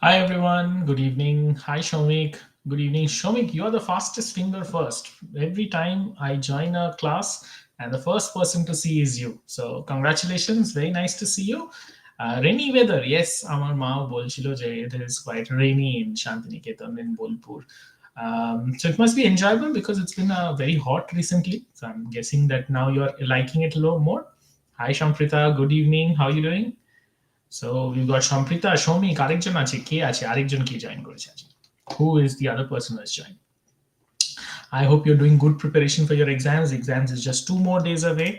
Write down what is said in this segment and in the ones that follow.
Hi everyone, good evening. Hi Shomik, good evening. Shomik, you're the fastest finger first. Every time I join a class, and the first person to see is you. So congratulations, very nice to see you. Rainy weather, yes, আমার মাও বলছিল যে it is quite rainy in Shantiniketan in Bolpur. So it must be enjoyable because it's been very hot recently. So I'm guessing that now you're liking it a little more. Hi Shamprita, good evening. How are you doing? So we've got Shamprita, Shomi, আরেকজন আছে কে আছে আরেকজন কি join করেছে আজকে who is the other person who has joined. I hope you're doing good preparation for your exams is just 2 more days away,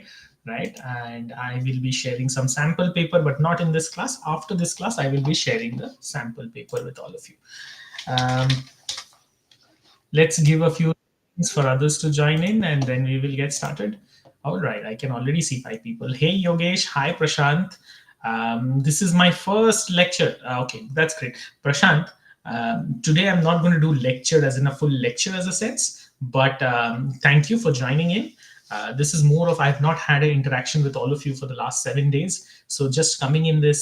right? And I will be sharing some sample paper, but not in this class. After this class I will be sharing the sample paper with all of you. um, let's give a few seconds for others to join in and then we will get started. All right, I can already see 5 people. Hey Yogesh, hi Prashant. This is my first lecture. Okay, that's great. Prashant, today I'm not going to do lecture as in a full lecture as a sense, but thank you for joining in. This is more of I've not had an interaction with all of you for the last 7 days. So just coming in this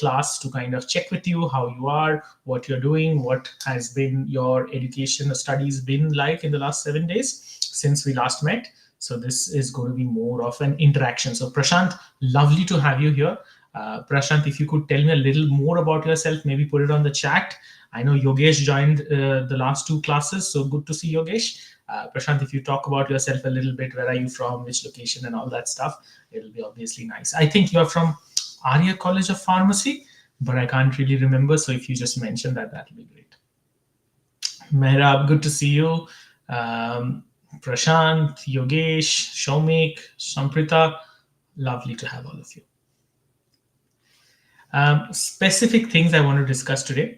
class to kind of check with you how you are, what you're doing, what has been your education or studies been like in the last 7 days since we last met. So this is going to be more of an interaction. So Prashant, lovely to have you here. Prashant, if you could tell me a little more about yourself, maybe put it on the chat. I know Yogesh joined the last 2 classes, so good to see Yogesh. Prashant, if you talk about yourself a little bit, where are you from, which location, and all that stuff, it'll be obviously nice. I think you're from Arya College of Pharmacy, but I can't really remember. So if you just mention that, that'll be great. Mehrab, good to see you. Prashant, Yogesh, Shomik, Samprita, lovely to have all of you. Specific things I want to discuss today.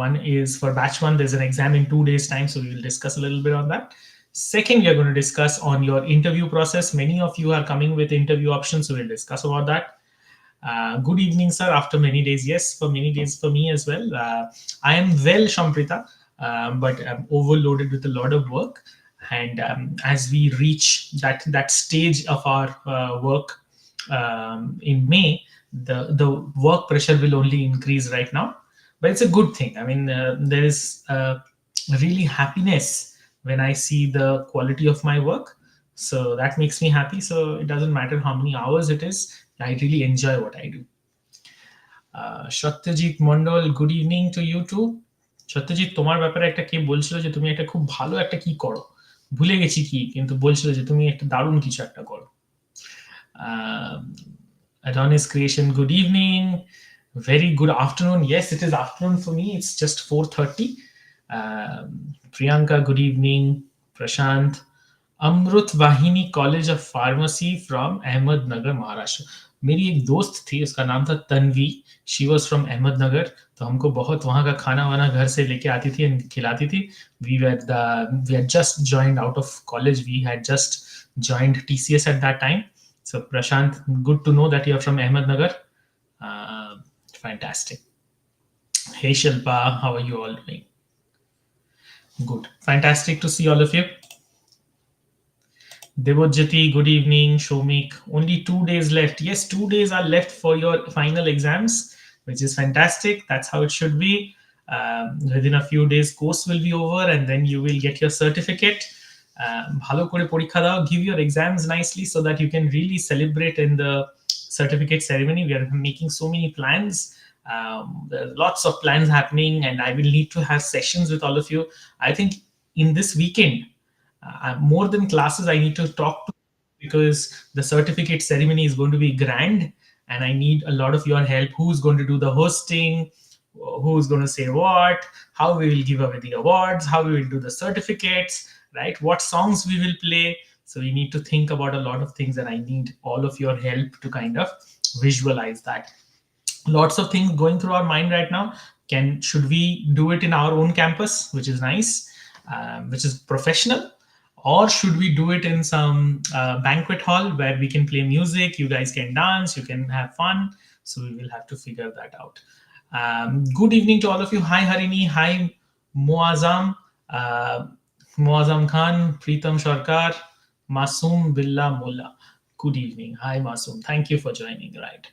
One is for batch 1, there's an exam in 2 days' time, so we will discuss a little bit on that. Second, we are going to discuss on your interview process. Many of you are coming with interview options, so we'll discuss about that. Good evening, sir. After many days, yes, for many days for me as well. I am well, Shamprita, but I'm overloaded with a lot of work. And as we reach that stage of our work in May, the work pressure will only increase right now. But it's a good thing. I mean, there is really happiness when I see the quality of my work. So that makes me happy. So it doesn't matter how many hours it is. I really enjoy what I do. Satyajit Mondal, good evening to you too. Satyajit, তোমার ব্যাপারে একটা কে বলছিল যে তুমি একটা খুব ভালো একটা কি করো, ভুলে গেছি কি, কিন্তু বলছিল যে তুমি একটা দারুণ কিছু একটা করো। Adonis Creation, good evening. Very good afternoon. Yes, it is afternoon for me. It's just 4:30. Priyanka, good evening. Prashant. Amrit Vahini college of pharmacy from Ahmednagar Maharashtra. मेरी एक दोस्त थी, उसका नाम था Tanvi. She was from Ahmednagar, तो हमको बहुत वहाँ का खाना वाना घर से लेके आती थी एंड खिलाती थी। We had just joined out of college. We had just joined TCS at that time. So Prashant, good to know that you're from Ahmednagar. Fantastic. Hey Shilpa, how are you all doing? Good. Fantastic to see all of you. Devojyati, good evening. Shomik, only 2 days left. Yes, 2 days are left for your final exams, which is fantastic. That's how it should be. Within a few days, course will be over, and then you will get your certificate. ভালো করে পরীক্ষা দাও, give your exams nicely so that you can really celebrate in the certificate ceremony. We are making so many plans. There's lots of plans happening, and I will need to have sessions with all of you. I think in this weekend, more than classes, I need to talk to, because the certificate ceremony is going to be grand and I need a lot of your help. Who's going to do the hosting, who's going to say what, how we will give away the awards, how we will do the certificates, right, what songs we will play. So we need to think about a lot of things and I need all of your help to kind of visualize that. Lots of things going through our mind right now. Should we do it in our own campus, which is nice, which is professional, or should we do it in some banquet hall where we can play music, you guys can dance, you can have fun? So we will have to figure that out. Good evening to all of you. Hi Harini, hi Muazzam, Muazzam Khan, Pritam Sharkar, Masoom Billah Mullah. Good evening. Hi Masoom, thank you for joining. Right,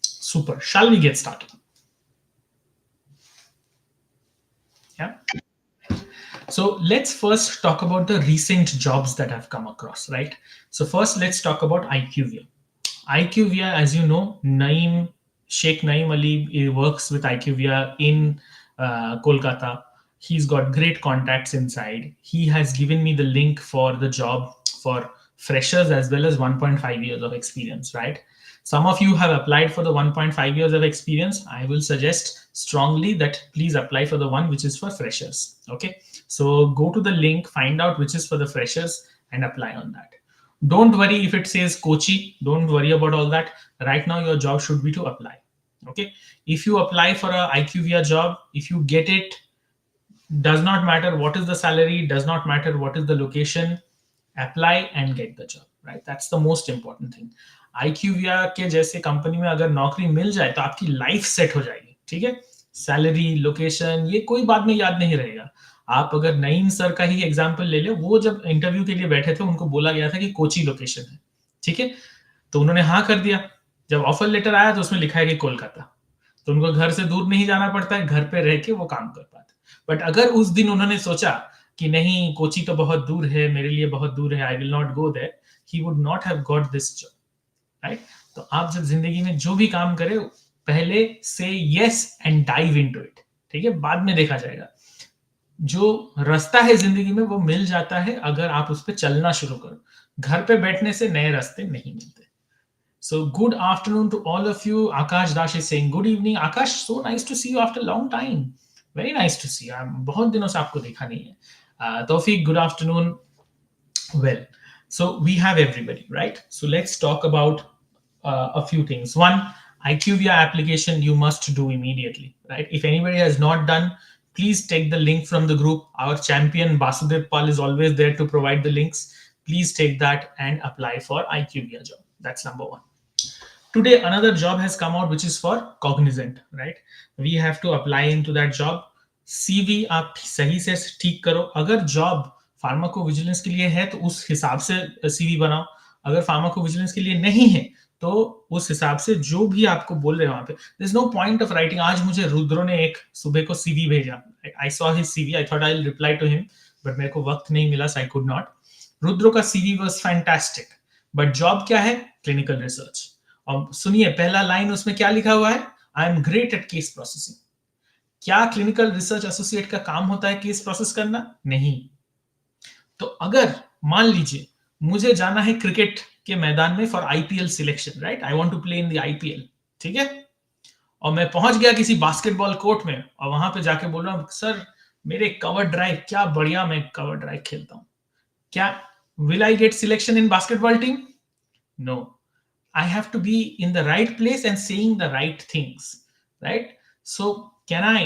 super. Shall we get started? Yeah. So let's first talk about the recent jobs that I've come across, right? So first, let's talk about IQVIA. IQVIA, as you know, Naeem Sheikh Naeem Ali works with IQVIA in Kolkata. He's got great contacts inside. He has given me the link for the job for freshers as well as 1.5 years of experience, right? Some of you have applied for the 1.5 years of experience. I will suggest strongly that please apply for the one which is for freshers. Okay. So go to the link, find out which is for the freshers, and apply on that. Don't worry if it says Kochi. Don't worry about all that. Right now, your job should be to apply. Okay. If you apply for a IQVIA job, if you get it, does not matter what is the salary, does not matter what is the location, apply and get the job, right? That's the most important thing. IQVIA के जैसे company में अगर नौकरी मिल जाए तो आपकी life set हो जाएगी, ठीक है? सैलरी, लोकेशन, ये कोई बाद में याद नहीं रहेगा. आप अगर नईम सर का ही एग्जांपल ले ले, वो जब इंटरव्यू के लिए बैठे थे उनको बोला गया था कि कोची लोकेशन है, ठीक है? तो उन्होंने हाँ कर दिया. जब ऑफर लेटर आया तो उसमें लिखा है कि कोलकाता. तो उनको घर से दूर नहीं जाना पड़ता है, घर पे रह के वो काम कर पाते. बट अगर उस दिन उन्होंने सोचा कि नहीं कोची तो बहुत दूर है, मेरे लिए बहुत दूर है, I will not go there, he would not have got this job, right? तो आप जब जिंदगी में जो भी काम करें, पहले से yes and dive into it, ठीक है? बाद में देखा जाएगा. जो रास्ता है जिंदगी में वो मिल जाता है अगर आप उस पर चलना शुरू करो. घर पे बैठने से नए रास्ते नहीं मिलते. So good afternoon to all of you. Akash Dash is saying good evening. Akash, so nice to see you after a long time. Very nice to see you. बहुत दिनों से आपको देखा नहीं है. Tawfiq, good afternoon. Well, so we have everybody, right? So let's talk about a few things. One, IQVIA application you must do immediately, right? If anybody has not done, please take the link from the group. Our champion Basudev Pal is always there to provide the links. Please take that and apply for IQVIA job. That's number one. Today another job has come out which is for Cognizant, right? We have to apply into that job. CV आप सही से ठीक करो. अगर job pharmacovigilance के लिए है तो उस हिसाब से CV बनाओ. अगर फार्माकोविजिलेंस के लिए नहीं है तो उस हिसाब से जो भी आपको बोल रहे हैं वहां पे, there is no point of writing. आज मुझे रुद्रो ने एक सुबह को CV भेजा. I saw his CV, I thought I will reply to him, but मेरे को वक्त नहीं मिला, सो आई कुड नॉट. रुद्रो का CV was fantastic, but job क्या है? Clinical research. और सुनिए पहला लाइन उसमें क्या लिखा हुआ है? I am great at case processing. क्या क्लिनिकल रिसर्च एसोसिएट का काम होता है केस प्रोसेस करना? नहीं. तो अगर मान लीजिए मुझे जाना है क्रिकेट के मैदान में for IPL selection, right? I want to play in the IPL, ठीक है? और मैं पहुंच गया किसी बास्केटबॉल कोर्ट में और वहां पे जाके बोल रहा हूं सर मेरे कवर ड्राइव, क्या बढ़िया मैं कवर ड्राइव खेलता हूं, क्या will I get selection in basketball team? No. I have to be in the right place and saying the right things, right? So can I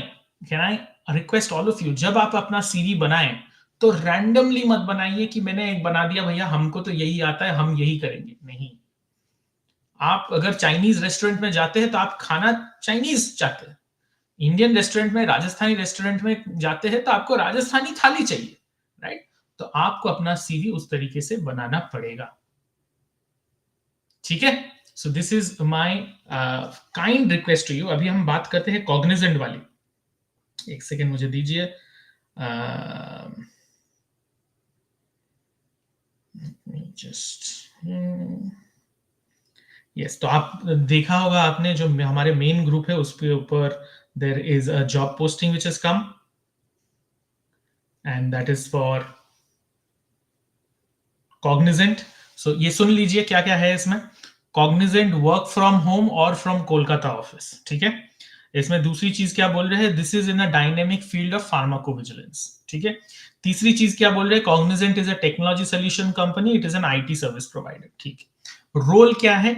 request all of you, जब आप अपना CV बनाएं तो randomly मत बनाइए कि मैंने एक बना दिया भैया हमको तो यही आता है हम यही करेंगे. नहीं. आप अगर चाइनीज रेस्टोरेंट में जाते हैं तो आप खाना चाइनीज चाहते हैं. इंडियन रेस्टोरेंट में, राजस्थानी रेस्टोरेंट में जाते हैं तो आपको राजस्थानी थाली चाहिए, राइट? तो आपको अपना CV उस तरीके से बनाना पड़ेगा, ठीक है? So this is my kind request to you. अभी हम बात करते हैं कॉग्निजेंट वाली. एक सेकेंड मुझे दीजिए. Just yes. तो आप देखा होगा आपने जो हमारे मेन ग्रुप है उसके ऊपर there is a job posting which has come and that is for Cognizant. So ये सुन लीजिए क्या क्या है इसमें. कॉग्निजेंट वर्क फ्रॉम होम और फ्रॉम कोलकाता ऑफिस, ठीक है? इसमें दूसरी चीज क्या बोल रहे हैं? This is in a dynamic field of pharmacovigilance, ठीक है? तीसरी चीज क्या बोल रहे हैं? Cognizant is a technology solution company, it is an IT service provider, ठीक है? रोल क्या है?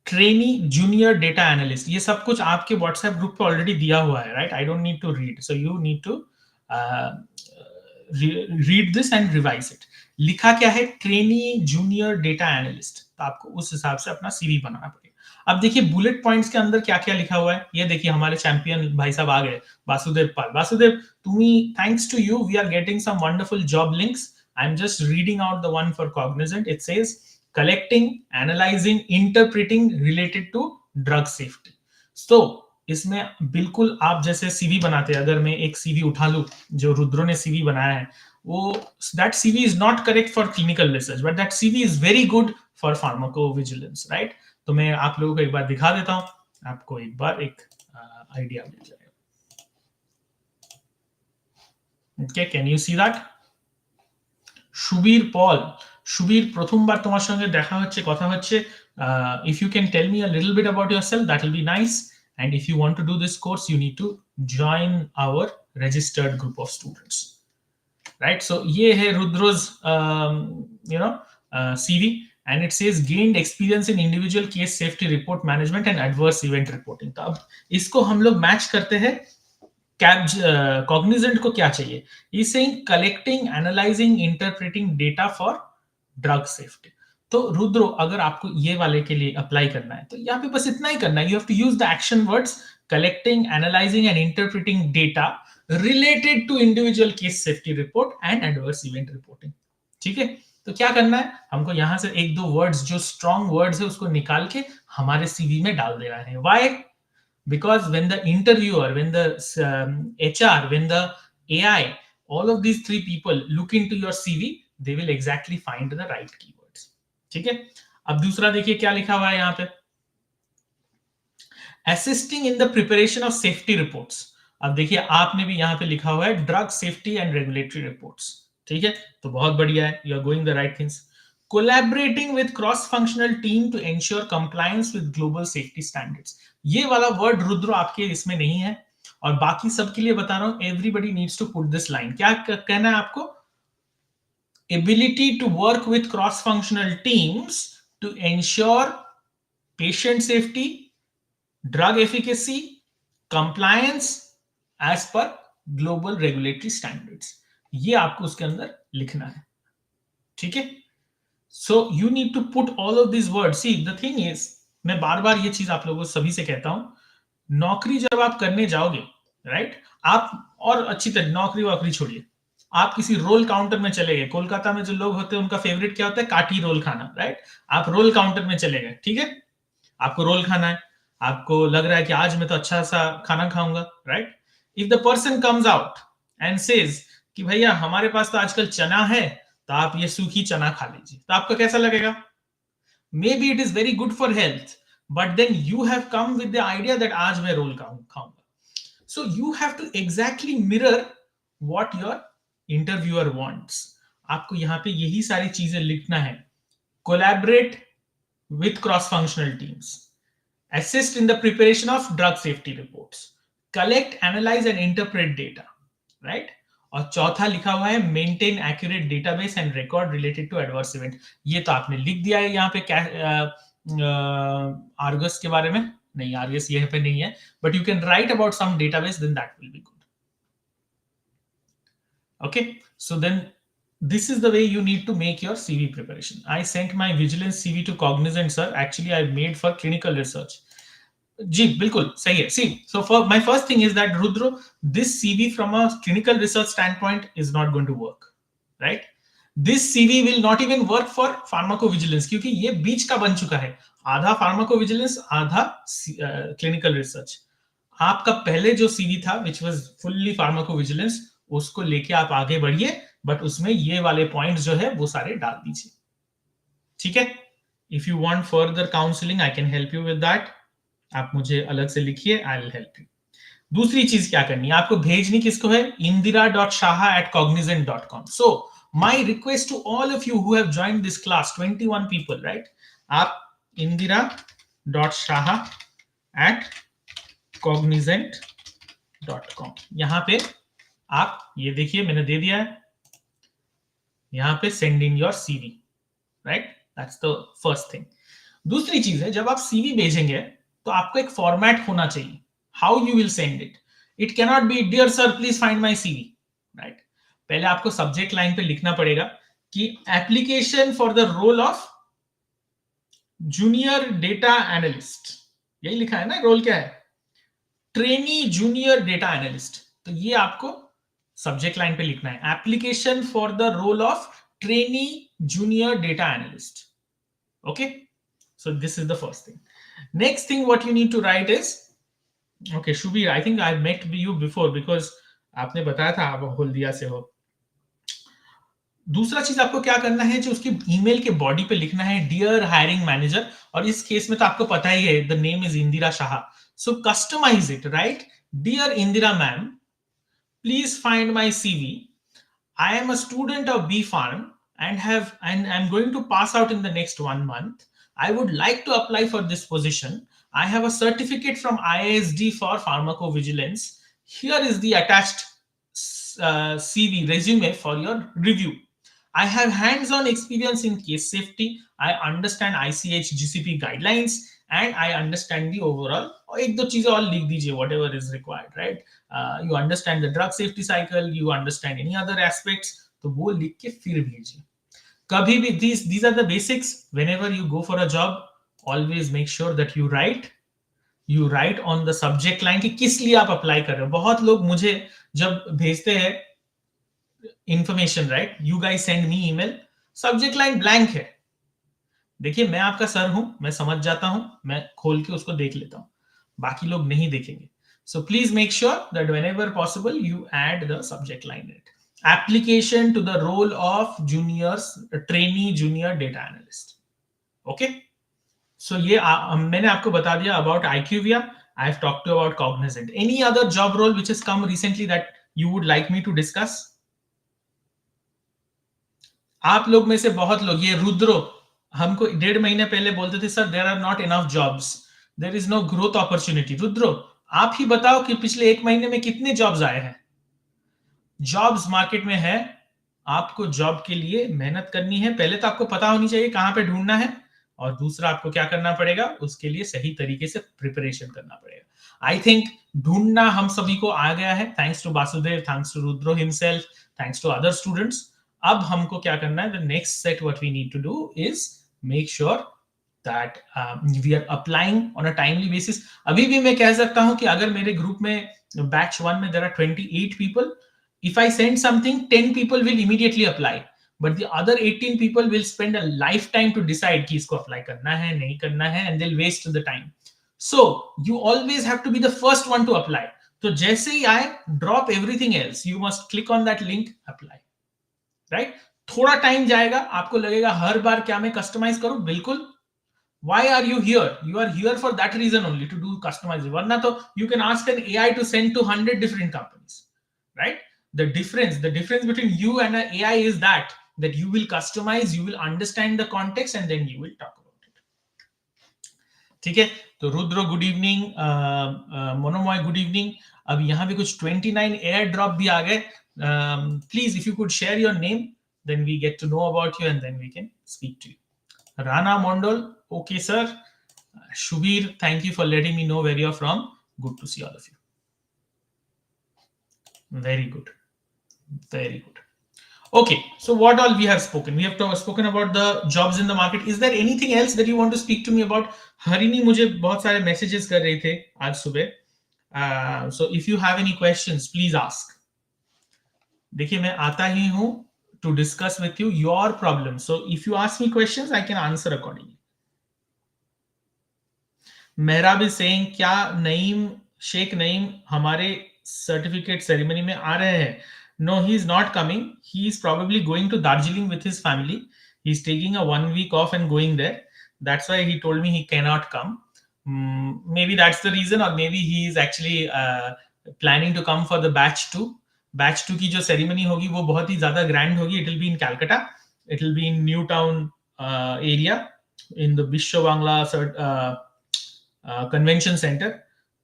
Trainee junior data analyst. ये सब कुछ आपके व्हाट्सएप ग्रुप पे ऑलरेडी दिया हुआ है, right? I don't need to read, so you need to read this and revise it. लिखा क्या है? Trainee junior data analyst. तो आपको उस हिसाब से अपना CV बनाना पड़ेगा. अब देखिए बुलेट पॉइंट्स के अंदर क्या क्या लिखा हुआ है. ये देखिए हमारे चैंपियन भाई साहब आ गए, वासुदेव पाल. वासुदेव, तुम्ही, thanks to you we are getting some wonderful job links. I am just reading out the one for Cognizant. It says collecting, analyzing, interpreting related to drug safety. So इसमें बिल्कुल आप जैसे सीवी बनाते हैं, अगर मैं एक सीवी उठा लूं जो रुद्रो ने सीवी बनाया है, वो that CV is not correct for clinical research but that CV is very good for pharmacovigilance, right? तो मैं आप लोगों को एक बार दिखा देता हूं, आपको एक बार एक आइडिया मिल जाएगा। Okay, can you see that? Subir Paul, Subir প্রথমবার তোমার সঙ্গে দেখা হচ্ছে, কথা হচ্ছে। If you can tell me a little bit about yourself, that will be nice. And if you want to do this course, you need to join our registered group of students, right? So ये है रुद्रोज CV, and it says gained experience in individual case safety report management and adverse event reporting. तो अब इसको हम लोग match करते हैं Cognizant को क्या चाहिए? Is saying collecting, analysing, interpreting data for drug safety. तो रुद्रो, अगर आपको ये वाले के लिए अप्लाई करना है तो यहाँ पे बस इतना ही करना है, you have to use the action words collecting, analysing and interpreting data related to individual case safety report and adverse event reporting. ठीक है, तो क्या करना है, हमको यहाँ से एक दो वर्ड्स जो स्ट्रॉन्ग वर्ड्स है उसको निकाल के हमारे सीवी में डाल देना है। Why? Because when the interviewer, when the HR, when the AI, all of these three people look into your CV, they will exactly find the right keywords. ठीक है, अब दूसरा देखिए क्या लिखा हुआ है यहाँ पे, assisting in the preparation of safety reports. अब देखिए आपने भी यहाँ पे लिखा हुआ है drug safety and regulatory reports. ठीक है, तो बहुत बढ़िया है, you are going the right things. Collaborating with cross functional team to ensure compliance with global safety standards. ये वाला वर्ड रुद्र आपके इसमें नहीं है, और बाकी सबके लिए बता रहा हूं, everybody needs to put this line. क्या कहना है आपको? Ability to work with cross functional teams to ensure patient safety, drug efficacy, compliance as per global regulatory standards. ये आपको उसके अंदर लिखना है। ठीक है, so you need to put all of this word. See the thing is, मैं बार बार ये चीज आप लोगों सभी से कहता हूं, नौकरी जब आप करने जाओगे, राइट, आप और अच्छी तरह नौकरी वोकरी छोड़िए, आप किसी रोल काउंटर में चले गए। कोलकाता में जो लोग होते हैं उनका फेवरेट क्या होता है? काठी रोल खाना, राइट? आप रोल काउंटर में चले गए, ठीक है, आपको रोल खाना है, आपको लग रहा है कि आज मैं तो अच्छा सा खाना खाऊंगा, right? If the person comes out and says कि भैया हमारे पास तो आजकल चना है, तो आप ये सूखी चना खा लीजिए, तो आपको कैसा लगेगा? May be it is very good for health, but then you have come with the idea that आज मैं रोल खाऊंगा। So you have to exactly mirror what your interviewer wants. आपको यहाँ पे यही सारी चीजें लिखना है। Collaborate with cross-functional teams. Assist in the preparation of drug safety reports. Collect, analyze and interpret data. Right? और चौथा लिखा हुआ है maintain accurate database and record related to adverse event. ये तो आपने लिख दिया है यहाँ पे आर्गस के बारे में, नहीं आर्गस यहाँ पे नहीं है, but you can write about some database, then that will be good. Okay, so then this is the way you need to make your CV preparation. I sent my vigilance CV to Cognizant, sir. Actually, I made for clinical research. जी बिल्कुल सही है। See, so for my first thing is that Rudro, this CV from a clinical research standpoint is not going to work, right? This CV will not even work for pharmacovigilance, क्योंकि ये बीच का बन चुका है, आधा pharmacovigilance, आधा clinical research. आपका पहले जो CV था, which was fully pharmacovigilance, उसको लेके आप आगे बढ़िए, बट उसमें ये वाले पॉइंट्स जो है वो सारे डाल दीजिए। ठीक है, if you want further counselling I can help you with that, आप मुझे अलग से लिखिए, आई विल हेल्प यू। दूसरी चीज क्या करनी है आपको, भेजनी किसको है? indira.shaha@cognizant.com. So my request to all of you who have joined this class, 21 people, right? आप indira.shaha@cognizant.com, यहां पे आप ये देखिए मैंने दे दिया है, यहां पे send in your CV, right? That's the first thing. दूसरी चीज है, जब आप सीवी भेजेंगे तो आपको एक फॉर्मेट होना चाहिए, how you will send it. It cannot be dear sir please find my CV, right? पहले आपको सब्जेक्ट लाइन पे लिखना पड़ेगा कि application for the role of junior data analyst, यही लिखा है ना, रोल क्या है? Trainee junior data analyst. तो ये आपको सब्जेक्ट लाइन पे लिखना है, application for the role of trainee junior data analyst. Okay, so this is the first thing. Next thing what you need to write is okay Subir, I think I met you before because आपने बताया था आप हल्दिया से हो. दूसरा चीज आपको क्या करना है, जो उसके ईमेल के बॉडी पे लिखना है डियर हायरिंग मैनेजर, और इस केस में तो आपको पता ही है the name is Indira Shah. So customise it, right? Dear Indira ma'am, please find my CV. I am a student of B.Pharm and I'm going to pass out in the next 1 month. I would like to apply for this position. I have a certificate from IASD for Pharmacovigilance. Here is the attached CV resume for your review. I have hands-on experience in case safety. I understand ICH GCP guidelines and I understand the overall. एक दो चीजें और लिख दीजिए, whatever is required, right? You understand the drug safety cycle, you understand any other aspects. तो वो लिख के फिर भेजिए. कभी भी these are the basics. Whenever you go for a job, always make sure that you write on the subject line कि किस लिए आप अप्लाई कर रहे हो. बहुत लोग मुझे जब भेजते हैं information, right, you guys send me email, subject line blank है. देखिए मैं आपका सर हूं, मैं समझ जाता हूं, मैं खोल के उसको देख लेता हूं, बाकी लोग नहीं देखेंगे. So please make sure that whenever possible you add the subject line it. Application to the role of juniors trainee junior data analyst. Okay, so ये मैंने आपको बता दिया about IQVIA. I have talked to about Cognizant. Any other job role which has come recently that you would like me to discuss? आप लोग में से बहुत लोग, ये रुद्रो हमको 1.5 महीने पहले बोलते थे sir there are not enough jobs, there is no growth opportunity. Rudro, आप ही बताओ कि पिछले 1 महीने में कितने जॉब्स आए हैं? जॉब्स मार्केट में है, आपको जॉब के लिए मेहनत करनी है. पहले तो आपको पता होनी चाहिए कहां पे ढूंढना है, और दूसरा आपको क्या करना पड़ेगा, उसके लिए सही तरीके से प्रिपरेशन करना पड़ेगा. आई थिंक ढूंढना हम सभी को आ गया है, thanks to Vasudev, thanks to Rudro himself, thanks to other students. अब हमको क्या करना है, the next set what we need to do is make sure that we are applying on a timely basis. अभी भी मैं कह सकता हूं कि अगर मेरे ग्रुप में बैच 1 में there are 28 people, if I send something, 10 people will immediately apply, but the other 18 people will spend a lifetime to decide कि इसको apply करना है नहीं करना है, and they'll waste the time. So you always have to be the first one to apply. तो जैसे ही आए, drop everything else, you must click on that link, apply, right? थोड़ा टाइम जाएगा, आपको लगेगा हर बार क्या मैं कस्टमाइज करूं, बिल्कुल. Why are you here? You are here for that reason only, to do customizing. वरना तो you can ask an AI to send to 100 different companies, right? The difference between you and an AI is that you will customize, you will understand the context, and then you will talk about it. ठीक है, तो Rudra good evening, Monomoy good evening. अब यहाँ पे कुछ 29 air drop भी आ गए. Please if you could share your name, then we get to know about you and then we can speak to you. Rana Mondol, okay sir. Shubir, thank you for letting me know where you're from. Good to see all of you. Very good. Very good. Okay, so what all we have spoken? We have spoken about the jobs in the market. Is there anything else that you want to speak to me about? Harini मुझे बहुत सारे messages कर रहे थे आज सुबह. So if you have any questions, please ask. देखिए मैं आता ही हूँ to discuss with you your problems. So if you ask me questions, I can answer accordingly. मेहराब is saying क्या नईम, शेख नईम हमारे सर्टिफिकेट सेरेमनी में आ रहे हैं? No, he is not coming. He is probably going to Darjeeling with his family. He's taking a 1 week off and going there. That's why he told me he cannot come. Maybe that's the reason, or maybe he is actually planning to come for the batch 2. Batch 2 की जो ceremony होगी वो बहुत ही ज्यादा grand होगी. It will be in Calcutta. It will be in Newtown area in the Bisho Bangla convention center.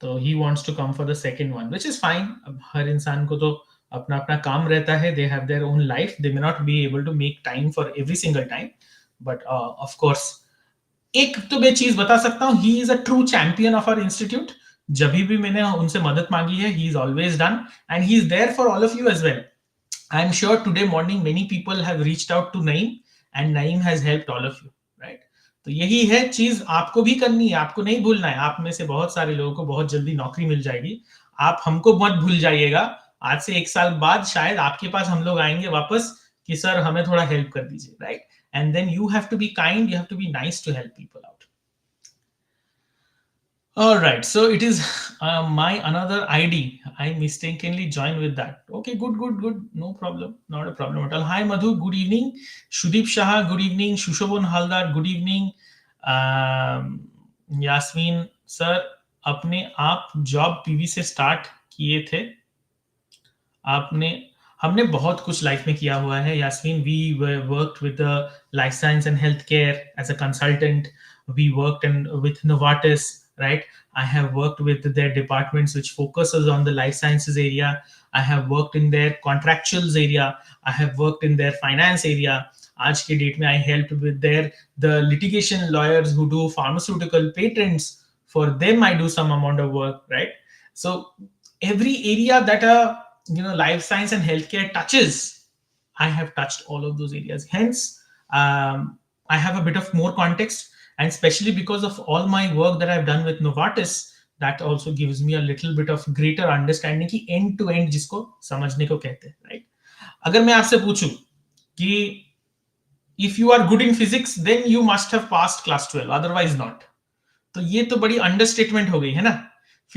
तो he wants to come for the second one, which is fine. अब हर इंसान को तो अपना अपना काम रहता है. They have their own life. They may not be able to make time for every single time. But of course, एक तो मैं चीज बता सकता हूँ, he is a true champion of our institute. जब भी मैंने उनसे मदद मांगी है, he is always done, and he is there for all of you as well. I am sure today morning many people have reached out to Naeem, and Naeem has helped all of you, right? तो यही है चीज, आपको भी करनी है, आपको नहीं भूलना है. आप में से बहुत सारे लोगों को बहुत जल्दी नौकरी मिल जाएगी. आप हमको मत भूल जाइएगा. आज से 1 साल बाद शायद आपके पास हम लोग आएंगे वापस कि सर हमें थोड़ा हेल्प कर दीजिए, right? And then you have to be kind, you have to be nice to help people out. All right, so it is my another ID. I mistakenly joined with that. Okay, good, good, good. No problem. Not a problem at all. Hi, Madhu. Good evening. Shudip Shah. Good evening. Shushobon Haldar. Good evening. Yasmin sir, अपने आप job PV से start किए थे आपने? हमने बहुत कुछ life में किया हुआ है Yasmin. We worked with life science and health care as a consultant. We worked with Novartis, right? I have worked with their departments which focuses on the life sciences area. I have worked in their contractuals area. I have worked in their finance area. आज के date में I helped with the litigation lawyers who do pharmaceutical patents. For them, I do some amount of work, right? So every area that a life science and healthcare touches, I have touched all of those areas. Hence, I have a bit of more context, and especially because of all my work that I've done with Novartis, that also gives me a little bit of greater understanding कि end to end जिसको समझने को कहते हैं, right? अगर मैं आपसे पूछूं कि if you are good in physics, then you must have passed class 12, otherwise not. तो ये तो बड़ी अंडरस्टेटमेंट हो गई है ना.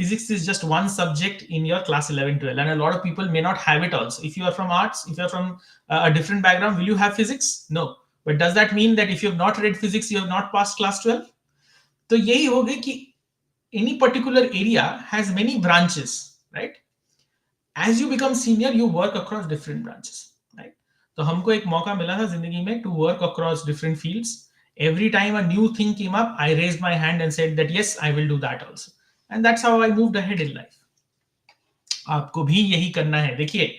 Physics is just one subject in your class 11 12, and a lot of people may not have it also. If you are from arts, if you are from a different background, will you have physics? No. But does that mean that if you have not read physics, you have not passed class 12? तो यही हो गई कि any particular area has many branches, right? As you become senior, you work across different branches, right? तो हमको एक मौका मिला था जिंदगी में to work across different fields. Every time a new thing came up, I raised my hand and said that yes, I will do that also. And that's how I moved ahead in life. आपको भी यही करना है. देखिए,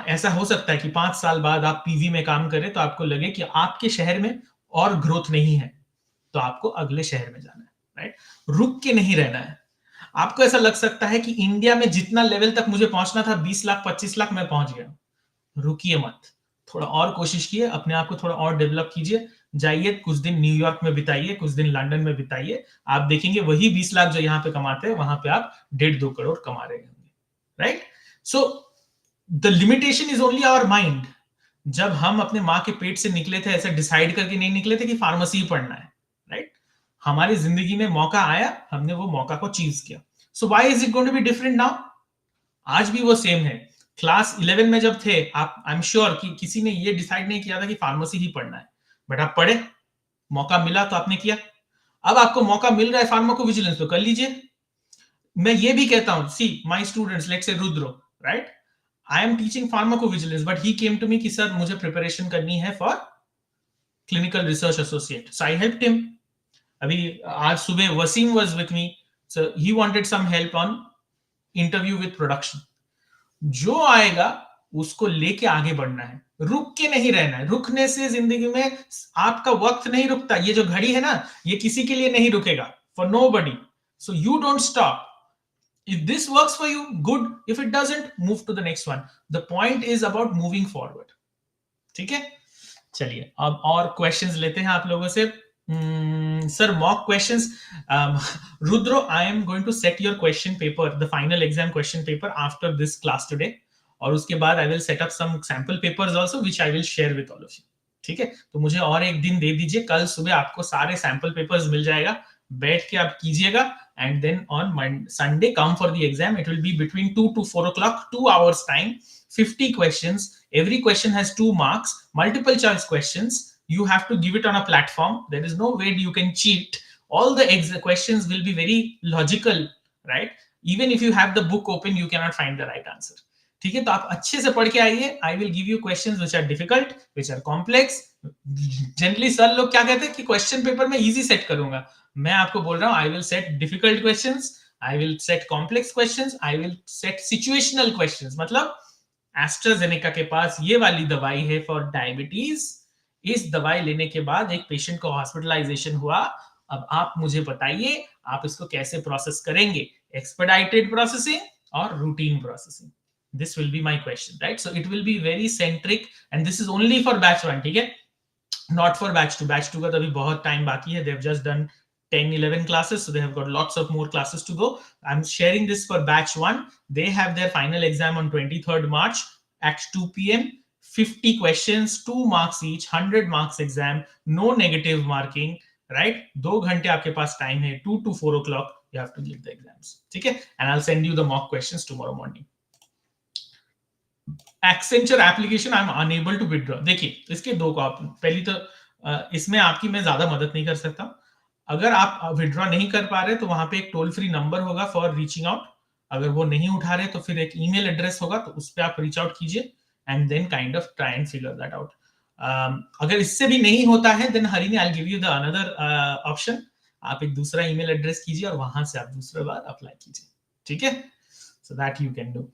ऐसा हो सकता है कि 5 साल बाद आप पीवी में काम करें तो आपको लगे कि आपके शहर में और ग्रोथ नहीं है, तो आपको अगले शहर में जाना है, राइट? रुक के नहीं रहना है. आपको ऐसा लग सकता है कि इंडिया में जितना लेवल तक मुझे पहुंचना था 20 लाख 25 लाख मैं पहुंच गया. रुकिए मत, थोड़ा और कोशिश कीजिए, अपने आप को थोड़ा और डेवलप कीजिए. जाइए, कुछ दिन न्यूयॉर्क में बिताइए, कुछ दिन लंदन में बिताइए. आप देखेंगे वही 20 लाख जो यहाँ पे कमाते हैं, वहां पे आप 1.5-2 करोड़ कमा रहे होंगे, right? So the limitation is only our mind. जब हम अपने माँ के पेट से निकले थे, ऐसे डिसाइड करके नहीं निकले थे कि फार्मेसी पढ़ना है, राइट? हमारी जिंदगी में मौका आया, हमने वो मौका को चीज किया. So why is it going to be different now? आज भी वो सेम है. क्लास 11 में जब थे आप, आई एम श्योर कि किसी ने ये डिसाइड नहीं किया था कि फार्मेसी ही पढ़ना है, बट आप पढ़े, मौका मिला तो आपने किया. अब आपको मौका मिल रहा है फार्माकोविजिलेंस, तो कर लीजिए. मैं ये भी कहता हूं, see my students, let's say Rudro, right? I am teaching pharmacovigilance, but he came to me कि सर मुझे प्रिपरेशन करनी है for clinical research associate. So I helped him. अभी आज सुबह Wasim was with me, so he wanted some help on interview with production. जो आएगा उसको लेके आगे बढ़ना है, रुक के नहीं रहना है. रुकने से जिंदगी में आपका वक्त नहीं रुकता. ये जो घड़ी है ना, ये किसी के लिए नहीं रुकेगा, for nobody. So you don't stop. If this works for you, good. If it doesn't, move to the next one. The point is about moving forward. ठीक है, चलिए अब और क्वेश्चंस लेते हैं आप लोगों से. Sir, mock questions. Rudro, I am going to set your question paper, the final exam question paper after this class today, और उसके बाद I will set up some sample papers also which I will share with all of you. ठीक है, तो मुझे और एक दिन दे दीजिए, कल सुबह आपको सारे सैंपल पेपर्स मिल जाएगा, बैठ के आप कीजिएगा. And then on Sunday, come for the exam. It will be between 2 to 4 o'clock, 2 hours time, 50 questions. Every question has 2 marks, multiple choice questions. You have to give it on a platform. There is no way you can cheat. All the questions will be very logical, right? Even if you have the book open, you cannot find the right answer. ठीक है, तो आप अच्छे से पढ़ के आइए. I will give you questions which are difficult, which are complex. Generally sir लोग क्या कहते हैं कि क्वेश्चन पेपर में इजी सेट करूंगा. मैं आपको बोल रहा हूं, I will set difficult questions, I will set complex questions, I will set situational questions. मतलब एस्ट्राजेनेका के पास ये वाली दवाई है फॉर डायबिटीज, इस दवाई लेने के बाद एक पेशेंट को हॉस्पिटलाइजेशन हुआ, अब आप मुझे बताइए आप इसको कैसे प्रोसेस करेंगे, एक्सपेडाइटेड प्रोसेसिंग और routine processing. This will be my question, right? So it will be very centric, and this is only for batch 1. ठीक है, not for batch 2. Batch 2 का तो अभी बहुत टाइम बाकी है. They've just done 10-11 classes, so they have got lots of more classes to go. I'm sharing this for batch 1. They have their final exam on 23rd March at 2 p.m. 50 questions, 2 marks each, 100 marks exam, no negative marking, right? 2 घंटे आपके पास time है, 2 to 4 o'clock. you have to give the exams. ठीक है, and I'll send you the mock questions tomorrow morning. Accenture application I'm unable to withdraw. देखिए इसके दो को आप पहली तो इसमें आपकी मैं ज्यादा मदद नहीं कर सकता. अगर आप विड्रॉ नहीं कर पा रहे तो वहां पे एक टोल फ्री नंबर होगा फॉर रीचिंग आउट. अगर वो नहीं उठा रहे तो फिर एक ईमेल एड्रेस होगा, तो उस पर आप रीच आउट कीजिए and then kind of try and figure that out. अगर इससे भी नहीं होता है then Harini I give you the another option. आप एक दूसरा ईमेल एड्रेस कीजिए और वहां से आप दूसरा बार अप्लाई कीजिए. ठीक है, so that you can do.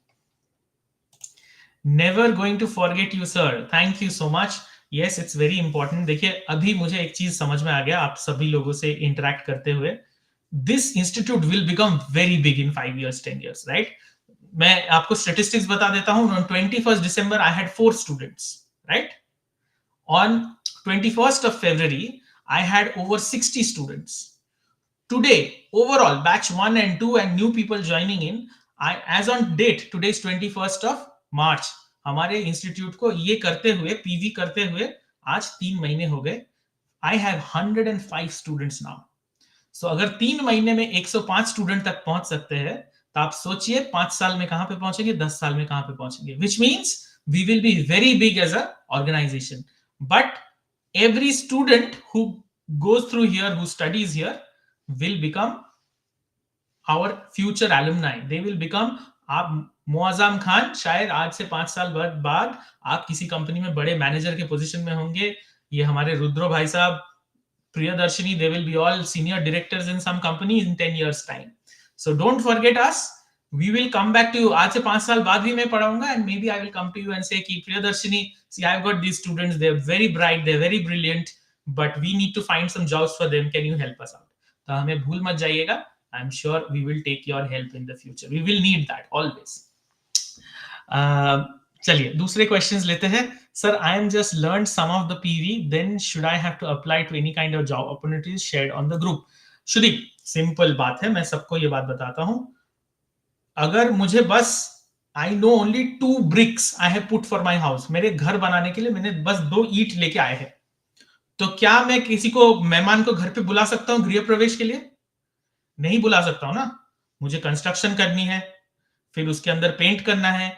Never going to forget you, sir. Thank you so much. Yes, it's very important. देखिए अभी मुझे एक चीज समझ में आ गया आप सभी लोगों से इंटरेक्ट करते हुए. This institute will become very big in 5 years, 10 years, right? मैं आपको स्टेटिस्टिक्स बता देता हूँ. On 21st December, I had 4 students, right? On 21st of February, I had over 60 students. Today, overall, batch 1 and 2 and new people joining in, as on date, today is 21st of मार्च. हमारे institute को ये करते हुए PV करते हुए आज 3 महीने हो गए. I have 105 students now. So अगर 3 महीने में 105 स्टूडेंट तक पहुंच सकते हैं तो आप सोचिए 5 साल में कहां पे पहुंचेंगे, 10 साल में कहां पे पहुंचेंगे. Which means we will be very big as a organisation. But every student who goes through here, who studies here, will become our future alumni. They will become. आप मुआज़म खान शायद आज से 5 साल बाद आप किसी कंपनी में बड़े मैनेजर के पोजीशन में होंगे. ये हमारे रुद्रो भाई साहब, Priyadarshini, they will be all senior directors in some company in 10 years time. So don't forget us. We will come back to you. आज से 5 साल बाद भी मैं पढ़ाऊंगा and maybe I will come to you and say कि Priyadarshini, see I've got these students, they're very bright, they're very brilliant, but we need to find some jobs for them. Can you help us out? तो हमें भूल मत जाइएगा. I'm sure we will take your help in the future. We will need that always. चलिए दूसरे questions लेते हैं. Sir, I am just learn some of the PV, then should I have to apply to any kind of job opportunities shared on the group? Shudi, simple बात है, मैं सबको ये बात बताता हूं. अगर मुझे बस I know only 2 bricks I have put for my house, मेरे घर बनाने के लिए मैंने बस 2 ईंट लेके आए हैं, तो क्या मैं किसी को मेहमान को घर पे बुला सकता हूं गृह प्रवेश के लिए? नहीं बुला सकता हूं ना. मुझे कंस्ट्रक्शन करनी है, फिर उसके अंदर पेंट करना है,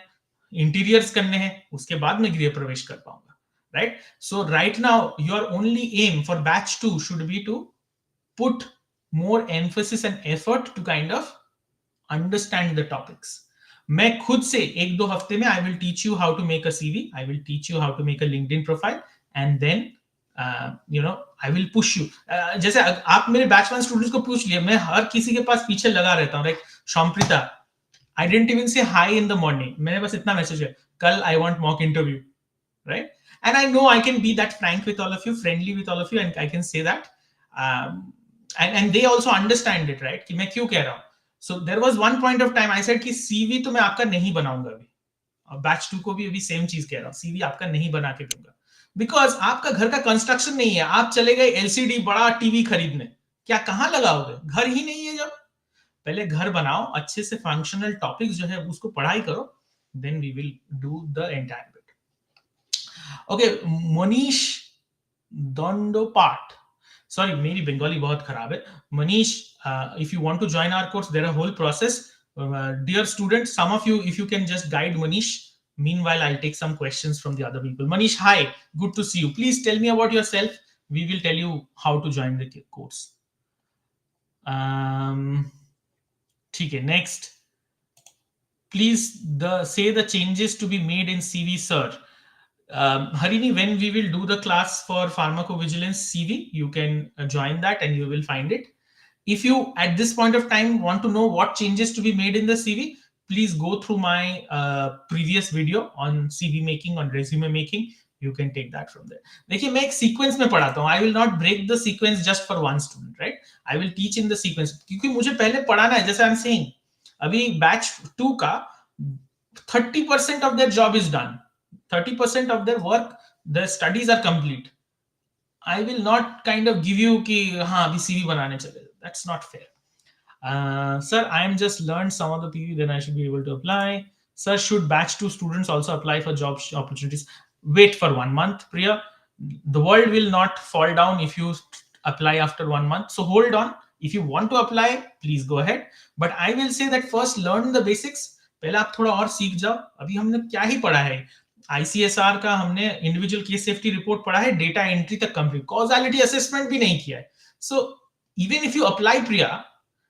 इंटीरियर्स करने हैं, उसके बाद मैं गृह प्रवेश कर पाऊंगा. Right? So right now your only aim for batch 2 should be to put more emphasis and effort to kind of understand the topics. मैं खुद से 1-2 हफ्ते में I will teach you how to make a CV, I will teach you how to make a LinkedIn profile and then I will push you. जैसे आप मेरे batch 1 students को पूछ लिए, मैं हर किसी के पास पीछे लगा रहता हूँ. शॉम्प्रिता, I didn't even say hi in the morning. मैंने बस इतना मैसेज है, कल I want mock interview, right? And I know I can be that frank with all of you, friendly with all of you, and I can say that. And they also understand it, right? कि मैं क्यों कह रहा हूँ. So there was one point of time I said कि CV तो मैं आपका नहीं बनाऊंगा अभी. बैच 2 को भी अभी सेम चीज कह रहा हूँ, CV आपका नहीं बना के दूंगा. बिकॉज आपका घर का कंस्ट्रक्शन नहीं है. आप चले गए एलसीडी बड़ा टीवी खरीदने, क्या कहां लगाओगे? घर ही नहीं है. जब पहले घर बनाओ, अच्छे से फंक्शनल टॉपिक्स जो है उसको पढ़ाई करो, then we will do the entire bit. Okay, Manish Dandopat, sorry मेरी बंगाली बहुत खराब है. Manish, if you want to join our course, there are whole process. Dear student, some of you if you can just guide Manish. Meanwhile, I'll take some questions from the other people. Manish, hi, good to see you. Please tell me about yourself. We will tell you how to join the course. ठीक है, next. Please say the changes to be made in CV, sir. Harini, when we will do the class for Pharmacovigilance CV, you can join that and you will find it. If you, at this point of time, want to know what changes to be made in the CV, please go through my previous video on CV making, on resume making. You can take that from there. देखिए मैं एक sequence में पढ़ाता हूँ. I will not break the sequence just for one student, right? I will teach in the sequence क्योंकि मुझे पहले पढ़ाना है. जैसे I'm saying, अभी बैच 2 का 30% of their job is done. 30% of their work, their studies are complete. I will not kind of give you कि हाँ अभी CV बनाने चले. That's not fair. Sir, I am just learned some of the PV, then I should be able to apply. Sir, should batch 2 students also apply for job opportunities? Wait for 1 month, Priya. The world will not fall down if you apply after 1 month. So hold on. If you want to apply, please go ahead, but I will say that first learn the basics. पहले आप थोड़ा और सीख जाओ. अभी हमने क्या ही पढ़ा है, ICSR का हमने इंडिविजुअल केस सेफ्टी रिपोर्ट पढ़ा है, डेटा एंट्री तक कंप्लीट, कॉजालिटी असेसमेंट भी नहीं किया है. So even if you apply Priya,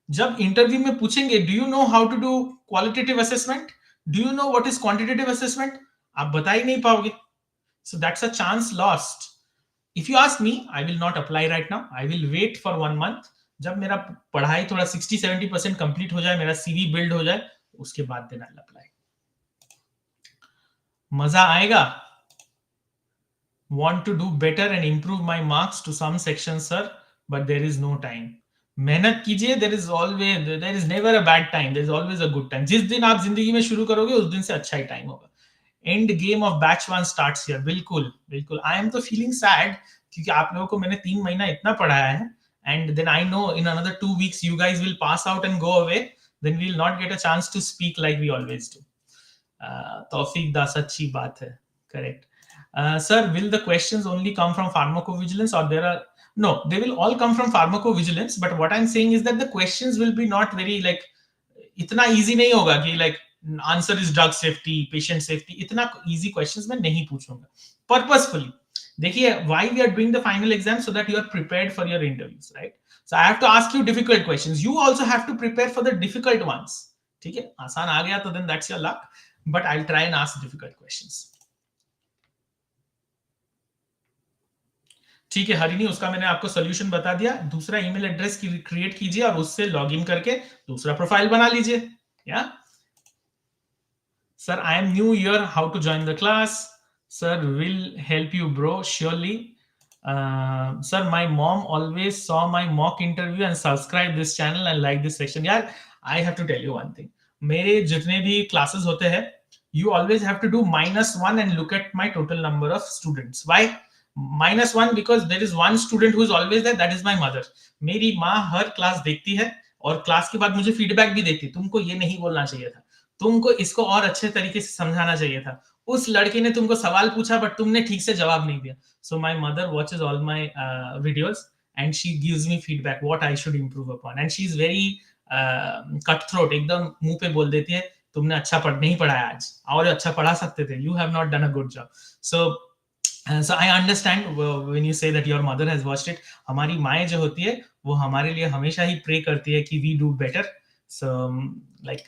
जब इंटरव्यू में पूछेंगे do you know how to do qualitative assessment, do you know what is quantitative assessment, आप बता ही नहीं पाओगे. So that's a chance lost. If you ask me, I will not apply right now, I will wait for 1 month. जब मेरा पढ़ाई थोड़ा 60-70% complete हो जाए, मेरा सीवी बिल्ड हो जाए, उसके बाद देन आई विल अप्लाई. मजा आएगा. Want to do better and improve my marks to some sections, sir, but there is no time. मेहनत कीजिए. there is never a bad time, there is always a good time. जिस दिन आप जिंदगी में शुरू करोगे उस दिन से अच्छा ही टाइम होगा. End game of Batch-01 starts here. बिल्कुल बिल्कुल. आई एम तो फीलिंग सैड क्योंकि आप लोगों को मैंने 3 महीना इतना पढ़ाया है, and then I know in another 2 weeks you guys will pass out and go away, then we will not get a chance to speak like we always do. तौफीक दा, सच्ची बात है. Correct. Sir, will the questions only come from pharmacovigilance, or there are no, they will all come from pharmacovigilance, but what I'm saying is that the questions will be not very like इतना easy नहीं होगा कि like answer is drug safety, patient safety, इतना easy questions मैं नहीं पूछूंगा purposefully. देखिए, why we are doing the final exam, so that you are prepared for your interviews, right? So I have to ask you difficult questions, you also have to prepare for the difficult ones. ठीक है, आसान आ गया तो then that's your luck, but I'll try and ask difficult questions. ठीक है हरिणी, उसका मैंने आपको सोल्यूशन बता दिया. दूसरा ईमेल एड्रेस क्रिएट कीजिए और उससे लॉगिन करके दूसरा प्रोफाइल बना लीजिए. या sir, I am new year, how to join the class? Sir, will help you bro, surely. Sir, my mom always saw my mock interview and subscribe this channel and like this section. यार, I have to tell you one thing. मेरे जितने भी classes होते हैं, you always have to do -1 and look at my total number of students. Why -1? Because there is one student who is always there, that is my mother. मेरी माँ हर class देखती है और क्लास के बाद मुझे फीडबैक भी देती है. तुमको ये नहीं बोलना चाहिए था, तुमको इसको और अच्छे तरीके से समझाना चाहिए था, उस लड़के ने तुमको सवाल पूछा बट तुमने ठीक से जवाब नहीं दिया. So my mother watches all my videos and she gives me feedback what I should improve upon, and she is very cutthroat. एकदम मुंह पे बोल देती है, तुमने अच्छा नहीं पढ़ाया आज, और अच्छा पढ़ा सकते थे, you have not done a good job. So I understand when you say that your mother has watched it. हमारी माएँ जो होती है वो हमारे लिए हमेशा ही प्रे करती है कि we do better. So like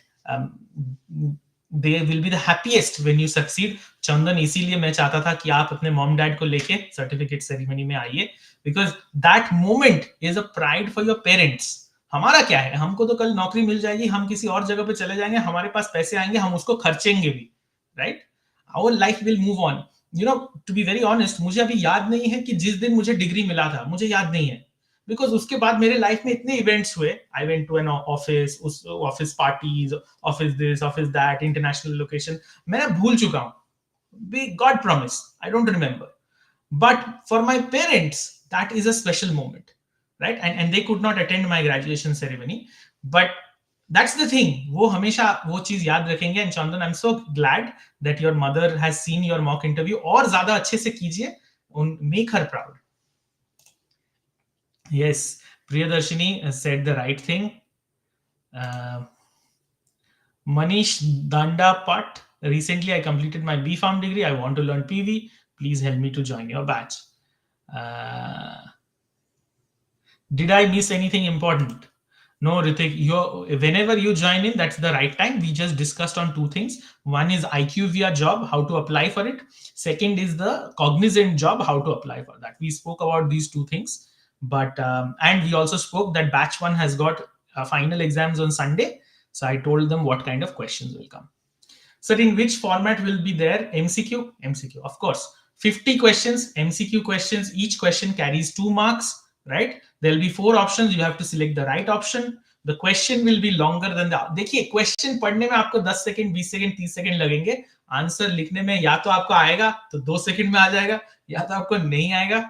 they will be the happiest when you succeed. चंदन, इसीलिए मैं चाहता था कि आप अपने मॉम डैड को लेके सर्टिफिकेट सेरेमनी में आइए, because that moment is a pride for your parents. हमारा क्या है, हमको तो कल नौकरी मिल जाएगी, हम किसी और जगह पे चले जाएंगे, हमारे पास पैसे आएंगे, हम उसको खर्चेंगे भी, right? Our life will move on. You know, to be very honest, मुझे अभी याद नहीं है कि जिस दिन मुझे डिग्री मिला था, मुझे याद नहीं है, बिकॉज उसके बाद मेरे लाइफ में इतने इवेंट्स हुए. I went to an office, उस office parties, office this, office that, international location, मैं भूल चुका हूँ. God promise, I don't remember. But for my parents, that is a special moment, right? And they could not attend my graduation ceremony, but that's the thing. वो हमेशा वो चीज याद रखेंगे. And Chandan, I'm so glad that your mother has seen your mock interview. और ज्यादा अच्छे से कीजिए, make her proud. Yes, Priyadarshini said the right thing. Manish Dandapat, recently I completed my B.Pharm degree. I want to learn PV. Please help me to join your batch. Did I miss anything important? No, Ritik, whenever you join in, that's the right time. We just discussed on 2 things. One is IQVIA job, how to apply for it. Second is the Cognizant job, how to apply for that. We spoke about these 2 things. But and we also spoke that Batch-01 has got final exams on Sunday. So I told them what kind of questions will come. So in which format will be there? MCQ? MCQ, of course. 50 questions, MCQ questions. Each question carries 2 marks, right? There will be 4 options. You have to select the right option. The question will be longer than the... देखिए, question पढ़ने में आपको 10 second, 20 second, 30 second लगेंगे. Answer लिखने में या तो आपको आएगा तो 2 सेकंड में आ जाएगा, या तो आपको नहीं आएगा,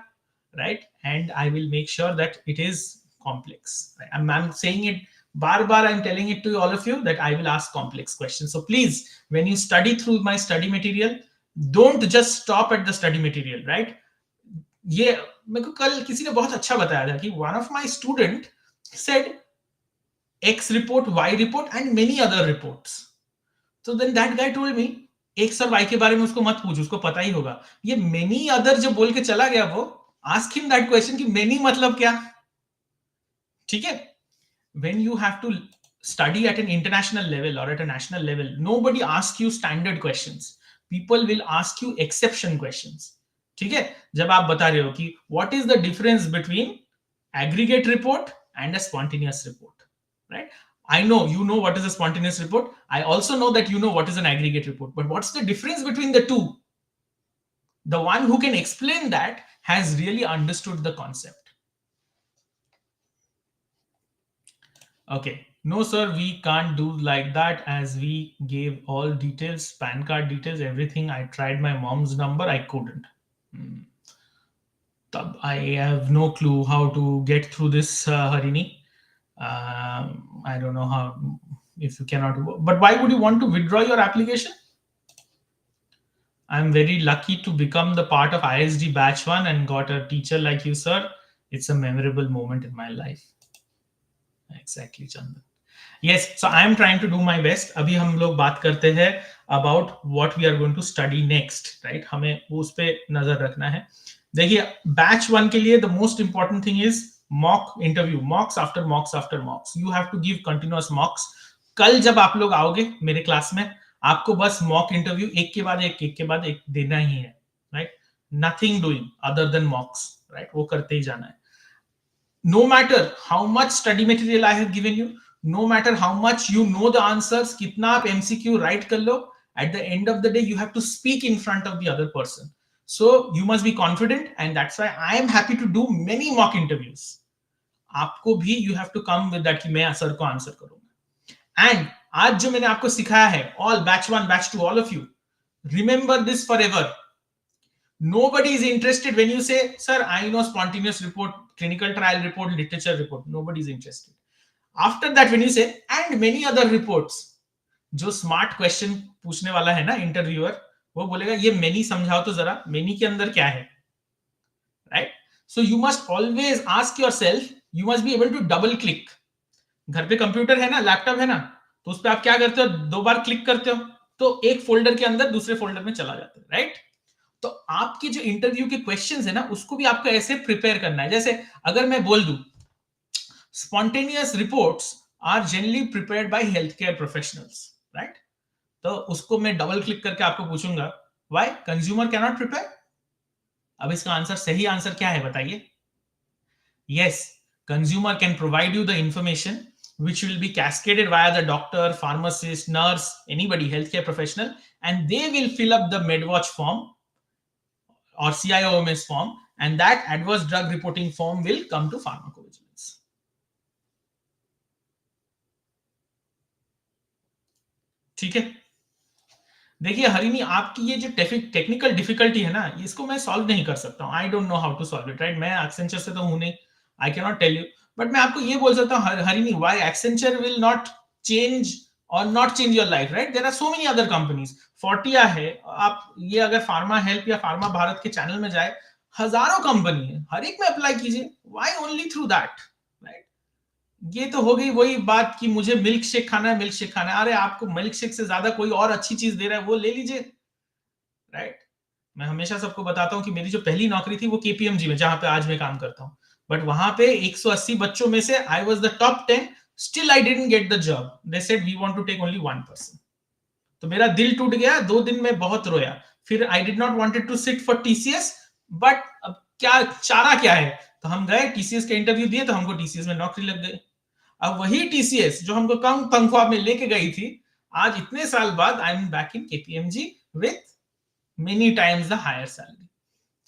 right? And I will make sure that it is complex. I'm saying it bar, I'm telling it to all of you that I will ask complex questions. So please, when you study through my study material, don't just stop at the study material, right? ये मेरे को कल किसी ने बहुत अच्छा बताया था कि one of my student said X report, Y report, and many other reports. So then that guy told me, X और Y के बारे में उसको मत पूछ, उसको पता ही होगा. ये many other जब बोल के चला गया वो, ask him that question कि many मतलब क्या? ठीक है? When you have to study at an international level or at a national level, nobody asks you standard questions. People will ask you exception questions. ठीक है? जब आप बता रहे हो कि what is the difference between aggregate report and a spontaneous report, right? I know you know what is a spontaneous report. I also know that you know what is an aggregate report. But what's the difference between the two? The one who can explain that has really understood the concept. Okay. No, sir, we can't do like that as we gave all details, PAN card details, everything. I tried my mom's number. I couldn't. I have no clue how to get through this, Harini. I don't know how, if you cannot. But why would you want to withdraw your application? I'm very lucky to become the part of IASD Batch-01 and got a teacher like you, sir. It's a memorable moment in my life. Exactly, Chandan. Yes, so I am trying to do my best. अभी हम लोग बात करते हैं about what we are going to study next, right? हमें उस पे नजर रखना है. देखिए, batch 1 के लिए the most important thing is mock interview, mocks after mocks after mocks. You have to give continuous mocks. कल जब आप लोग आओगे मेरे क्लास में, आपको बस mock interview एक के बाद एक देना ही है, right? Nothing doing other than mocks, right? वो करते ही जाना है. No matter how much study material I have given you, no matter how much you know the answers, कितना आप MCQ write कर लो, at the end of the day, you have to speak in front of the other person. So you must be confident, and that's why I am happy to do many mock interviews. आपको भी you have to come with that कि मैं sir को answer करूंगा. And आज जो मैंने आपको सिखाया है, all batch 1, batch 2, all of you, remember this forever. Nobody is interested when you say, sir, I know spontaneous report, clinical trial report, literature report. Nobody is interested. After that, when you say, and many other reports, जो smart question पूछने वाला है ना interviewer, वो बोलेगा ये many समझाओ तो जरा, मेनी के अंदर क्या है, right? So you must always ask yourself, you must be able to double click. घर पे कंप्यूटर है ना, लैपटॉप है ना, तो उस पर आप क्या करते हो, 2 बार क्लिक करते हो तो एक फोल्डर के अंदर दूसरे फोल्डर में चला जाता है, राइट? तो आपकी जो इंटरव्यू के क्वेश्चंस है ना, उसको भी आपको ऐसे प्रिपेयर करना है. जैसे अगर मैं बोल दूं, spontaneous reports are generally prepared by health care professionals, right? तो उसको मैं डबल क्लिक करके आपको पूछूंगा, why consumer can not prepare? अब इसका आंसर, सही आंसर क्या है बताइए? Yes, consumer can provide you the information which will be cascaded via the doctor, pharmacist, nurse, anybody, healthcare professional, and they will fill up the MedWatch form or CIOMS form, and that adverse drug reporting form will come to pharmacovigilance. ठीक है? देखिए हरिनी, आपकी ये जो technical difficulty है ना, इसको मैं सॉल्व नहीं कर सकता हूँ. I don't know how to solve it, right? मैं एक्सेंचर से तो हूं नहीं, I can not tell you. But मैं आपको ये बोल सकता हूँ Harini, why Accenture will not change और not change your life, right? There are so many other companies. Fortrea है, आप ये अगर फार्मा हेल्प या फार्मा भारत के चैनल में जाए, हजारों कंपनी है, हर एक में अप्लाई कीजिए. Why only through that, right? ये तो हो गई वही बात कि मुझे मिल्क शेक खाना है, मिल्क शेक खाना है. अरे आपको मिल्क शेक से ज्यादा कोई और अच्छी चीज दे रहा है, वो ले लीजिए, राइट? मैं हमेशा सबको बताता हूँ कि मेरी जो पहली नौकरी थी वो केपीएमजी में, जहां पे आज मैं काम करता हूँ, बट वहां पे 180 बच्चों में से I was the top 10. Still I didn't get the job. They said we want to take only 1%. तो मेरा दिल टूट गया. 2 दिन में बहुत रोया. फिर I did not wanted to sit for TCS, but अब क्या चारा क्या है, तो हम गए टीसीएस के इंटरव्यू दिए, तो हमको टीसीएस में नौकरी लग गई. अब वही टीसीएस जो हमको कम तनख्वाह में लेके गई थी, आज इतने साल बाद I am back in KPMG with many times the higher salary.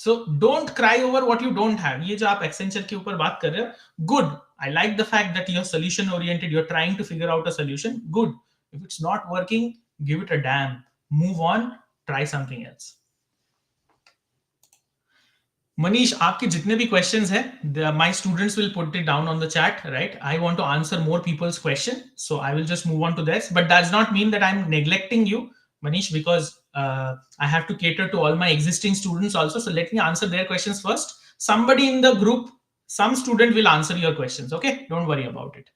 So don't cry over what you don't have. ये जो आप एक्सेंचर के ऊपर बात कर रहे हो, good. I like the fact that you are solution oriented, you are trying to figure out a solution. Good. If it's not working, give it a damn, move on, try something else. Manish, आपके जितने भी questions हैं, my students will put it down on the chat, right? I want to answer more people's question, so I will just move on to this. But does not mean that I'm neglecting you, Manish, because I have to cater to all my existing students also. So let me answer their questions first. Somebody in the group Some student will answer your questions. Okay, don't worry about it.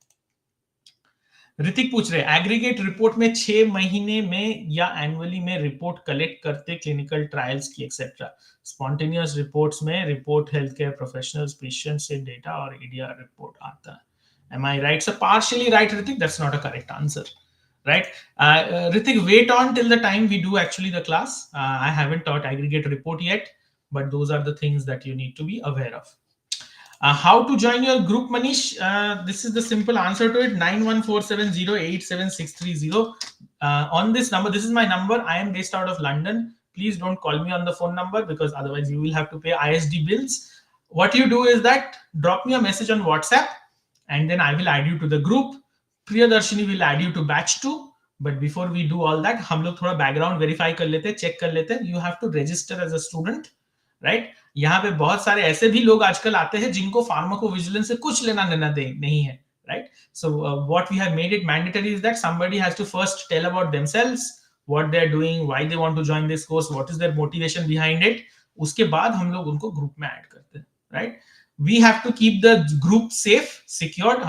Hrithik पूछ रहे aggregate report में 6 महीने में या annually में report collect करते clinical trials की etcetera. Spontaneous reports में report health care professionals patient से डेटा और ईडीआर रिपोर्ट आता है. Am I right? So partially right, Ritik. That's not a correct answer, right? Ritik, wait on till the time we do actually the class. I haven't taught aggregate report yet, but those are the things that you need to be aware of. How to join your group, Manish? This is the simple answer to it. 9147087630. On this number, this is my number. I am based out of London. Please don't call me on the phone number because otherwise you will have to pay ISD bills. What you do is that drop me a message on WhatsApp and then I will add you to the group. Priyadarshini will add you to batch 2. But before we do all that, हम लोग थोड़ा background verify कर लेते हैं, check कर लेते हैं. You have to register as a student, right? यहाँ पे बहुत सारे ऐसे भी लोग आजकल आते हैं जिनको फार्माकोविजिलेंस से कुछ लेना देना नहीं है, right? So what we have made it mandatory is that somebody has to first tell about themselves, what they are doing, why they want to join this course, what is their motivation behind it. उसके बाद हम लोग उनको group में add करते हैं, right? We have to keep the group safe, secured.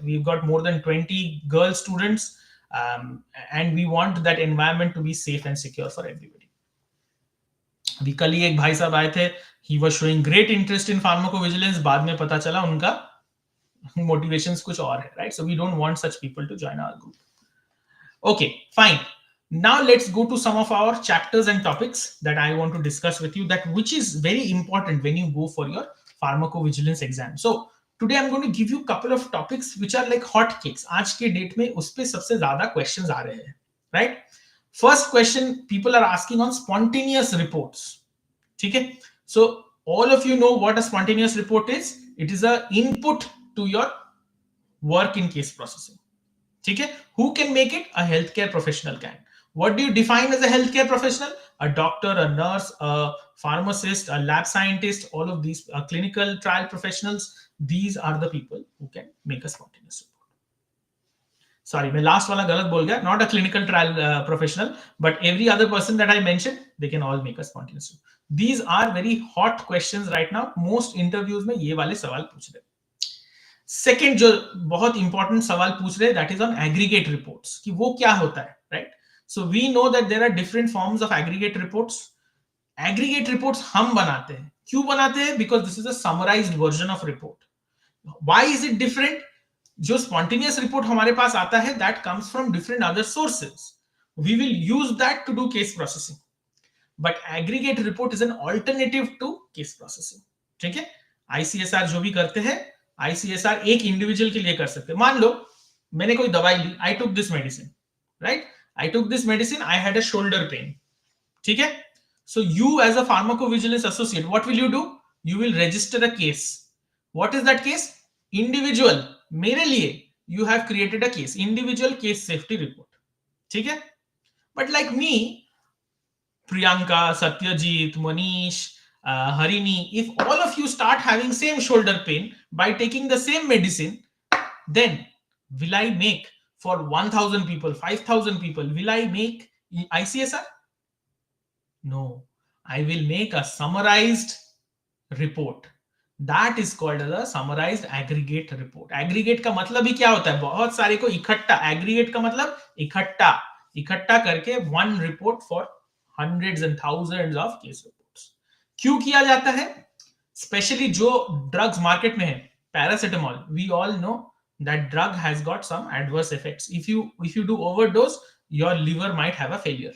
We've got more than 20 girl students, and we want that environment to be safe and secure for everybody. अभी कल ही एक भाई साहब आए थे, he was showing great interest in pharmacovigilance. बाद में पता चला उनका motivations कुछ और है, right? So we don't want such people to join our group. Okay, fine. Now let's go to some of our chapters and topics that I want to discuss with you, that which is very important when you go for your pharmacovigilance exam. So today I'm going to give you a couple of topics which are like hot cakes. आज के date में उस पे सबसे ज्यादा questions आ रहे हैं, right? First question people are asking on spontaneous reports. ठीक है? So all of you know what a spontaneous report is. It is a input to your work in case processing. ठीक है? Who can make it? A healthcare professional can. What do you define as a healthcare professional? A doctor, a nurse, a pharmacist, a lab scientist, all of these clinical trial professionals. These are the people who can make a spontaneous report. Sorry, मैं last वाला गलत बोल गया. Not a clinical trial professional, but every other person that I mentioned, they can all make a spontaneous report. These are very hot questions right now. Most interviews में ये वाले सवाल पूछ रहे. Second जो बहुत important सवाल पूछ रहे, that is on aggregate reports. कि वो क्या होता है, right? So we know that there are different forms of aggregate reports. Aggregate reports हम बनाते हैं. क्यों बनाते हैं? Because this is a summarized version of report. Why is it different? जो spontaneous report हमारे पास आता है, that comes from different other sources. We will use that to do case processing. But aggregate report is an alternative to case processing. ठीक है? ICSR जो भी करते हैं, ICSR एक इंडिविजुअल के लिए कर सकते हैं. मान लो मैंने कोई दवाई ली, I took this medicine, right? I took this medicine, I had a shoulder pain. ठीक है? So you as a pharmacovigilance associate, what will you do? You will register a case. What is that case? Individual. मेरे लिए you have created a case, individual case safety report. ठीक है? But like me, Priyanka, Satyajit, Manish, Harini, if all of you start having same shoulder pain by taking the same medicine, then will I make for 1,000 people, 5,000 people, will I make ICSR? No, I will make a summarized report. That is called as a summarized aggregate report. Aggregate का मतलब ही क्या होता है? बहुत सारे को इकट्ठा. Aggregate का मतलब इकट्ठा करके one report for hundreds and thousands of case reports. क्यों किया जाता है? Especially जो drugs market में है, paracetamol. We all know that drug has got some adverse effects. If you do overdose, your liver might have a failure.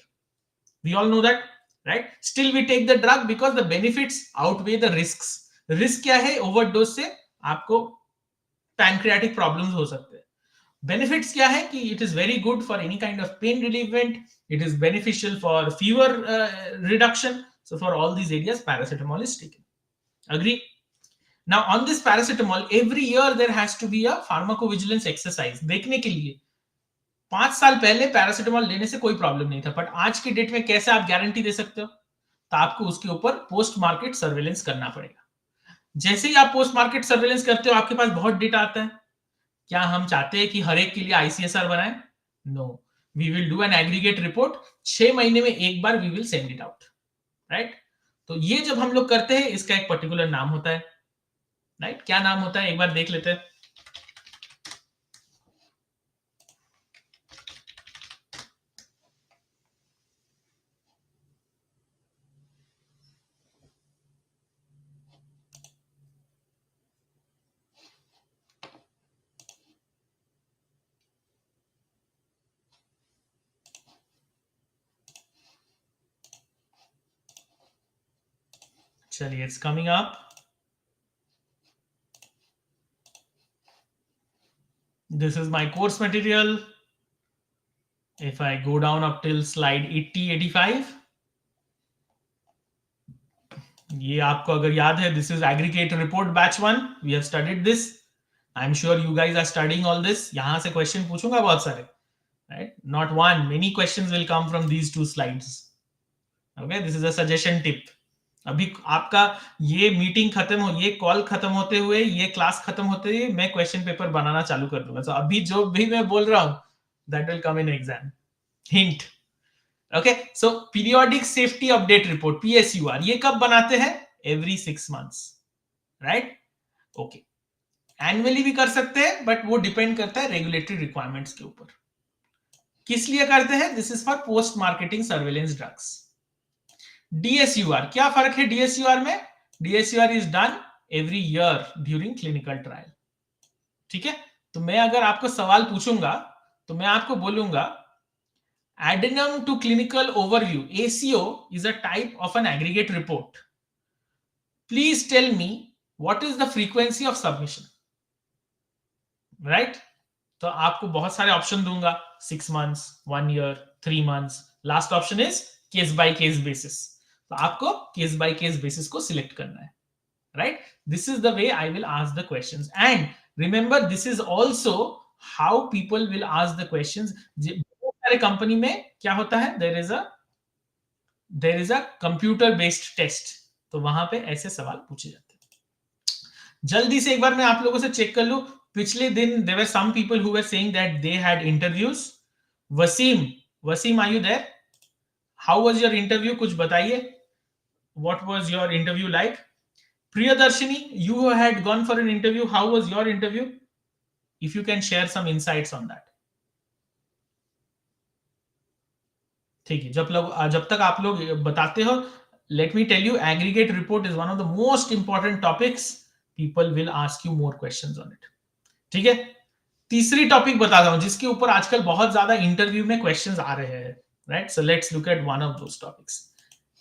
We all know that, right? Still we take the drug because the benefits outweigh the risks. Risk क्या है? Overdose से आपको pancreatic problems हो सकते हैं. Benefits क्या है? कि it is very good for any kind of pain relievement. It is beneficial for fever reduction. So for all these areas, paracetamol is taken. Agree? Now on this paracetamol, every year there has to be a pharmacovigilance exercise. देखने के लिए 5 साल पहले paracetamol लेने से कोई problem नहीं था, बट आज के डेट में कैसे आप गारंटी दे सकते हो? तो आपको उसके ऊपर पोस्ट मार्केट सर्वेलेंस करना पड़ेगा. जैसे ही आप पोस्ट मार्केट सर्वेलेंस करते हो, आपके पास बहुत डेटा आता है. क्या हम चाहते हैं कि हर एक के लिए आईसीएसआर बनाएं? No, we will do an aggregate report. 6 महीने में एक बार we will send it out, right? तो ये जब हम लोग करते हैं, इसका एक पर्टिकुलर नाम होता है. राइट? क्या नाम होता है, एक बार देख लेते हैं. चलिए, it's coming up. This is my course material. If I go down up till slide 80, 85, ये आपको अगर याद है, this is aggregate report batch 1. We have studied this. I'm sure you guys are studying all this. यहाँ से question पूछूंगा बहुत सारे, right? Not one, many questions will come from these two slides. Okay, this is a suggestion tip. अभी आपका ये meeting खत्म हो, ये कॉल खत्म होते हुए, ये क्लास खत्म होते हुए मैं क्वेश्चन पेपर बनाना चालू कर दूंगा. तो अभी जो भी मैं बोल रहा हूं, that will come in exam. Hint. Okay, so periodic safety update report, PSUR, ये कब बनाते हैं? Every 6 months, right? Okay. Annually भी कर सकते हैं, बट वो डिपेंड करता है रेगुलेटरी रिक्वायरमेंट्स के ऊपर. किस लिए करते हैं? This is for post marketing surveillance drugs. DSUR, क्या फर्क है DSUR में? DSUR is done every year during clinical trial. ठीक है, तो मैं अगर आपको सवाल पूछूंगा तो मैं आपको बोलूंगा addendum to clinical overview, ACO, is a type of an aggregate report. Please tell me what is the frequency of submission. Right? तो आपको बहुत सारे ऑप्शन दूंगा, 6 months, 1 year, 3 months. Last option is case by case basis. तो आपको case by case basis को select करना है, right? This is the way I will ask the questions. And remember, this is also how people will ask the questions. बहुत सारे company में क्या होता है, there is a computer based test. तो वहां पे ऐसे सवाल पूछे जाते हैं. जल्दी से एक बार मैं आप लोगों से चेक कर लूं. पिछले दिन there were some people who were saying that they had interviews. Wasim, are you there? How was your interview? कुछ बताइए. What was your interview like? Priyadarshini, you had gone for an interview. How was your interview? If you can share some insights on that. ठीक है, जब तक आप लोग बताते हो, let me tell you, aggregate report is one of the most important topics. People will ask you more questions on it. ठीक है, तीसरी टॉपिक बताता हूं जिसके ऊपर आजकल बहुत ज्यादा इंटरव्यू में क्वेश्चंस आ रहे हैं, right? So let's look at one of those topics.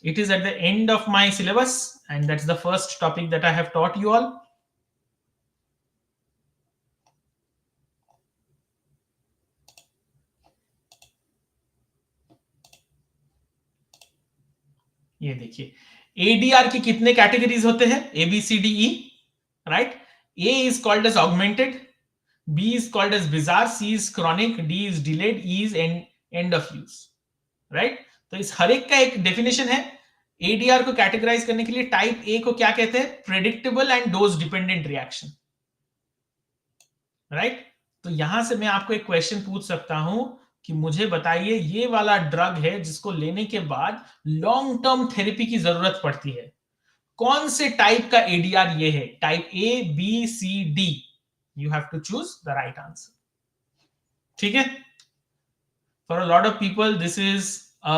It is at the end of my syllabus and that's the first topic that I have taught you all. ये देखिए, एडीआर की कितने categories होते हैं? A B C D E, right? A is called as augmented, B is called as bizarre, C is chronic, D is delayed, E is end of use, right? तो इस हर एक का एक डेफिनेशन है. एडीआर को categorise करने के लिए टाइप ए को क्या कहते हैं? Predictable and dose dependent reaction, right? तो यहां से मैं आपको एक क्वेश्चन पूछ सकता हूं कि मुझे बताइए, ये वाला ड्रग है जिसको लेने के बाद लॉन्ग टर्म थेरेपी की जरूरत पड़ती है, कौन से टाइप का एडीआर ये है? Type A, B, C, D. You have to choose the right answer. ठीक है? For a lot of people, this is a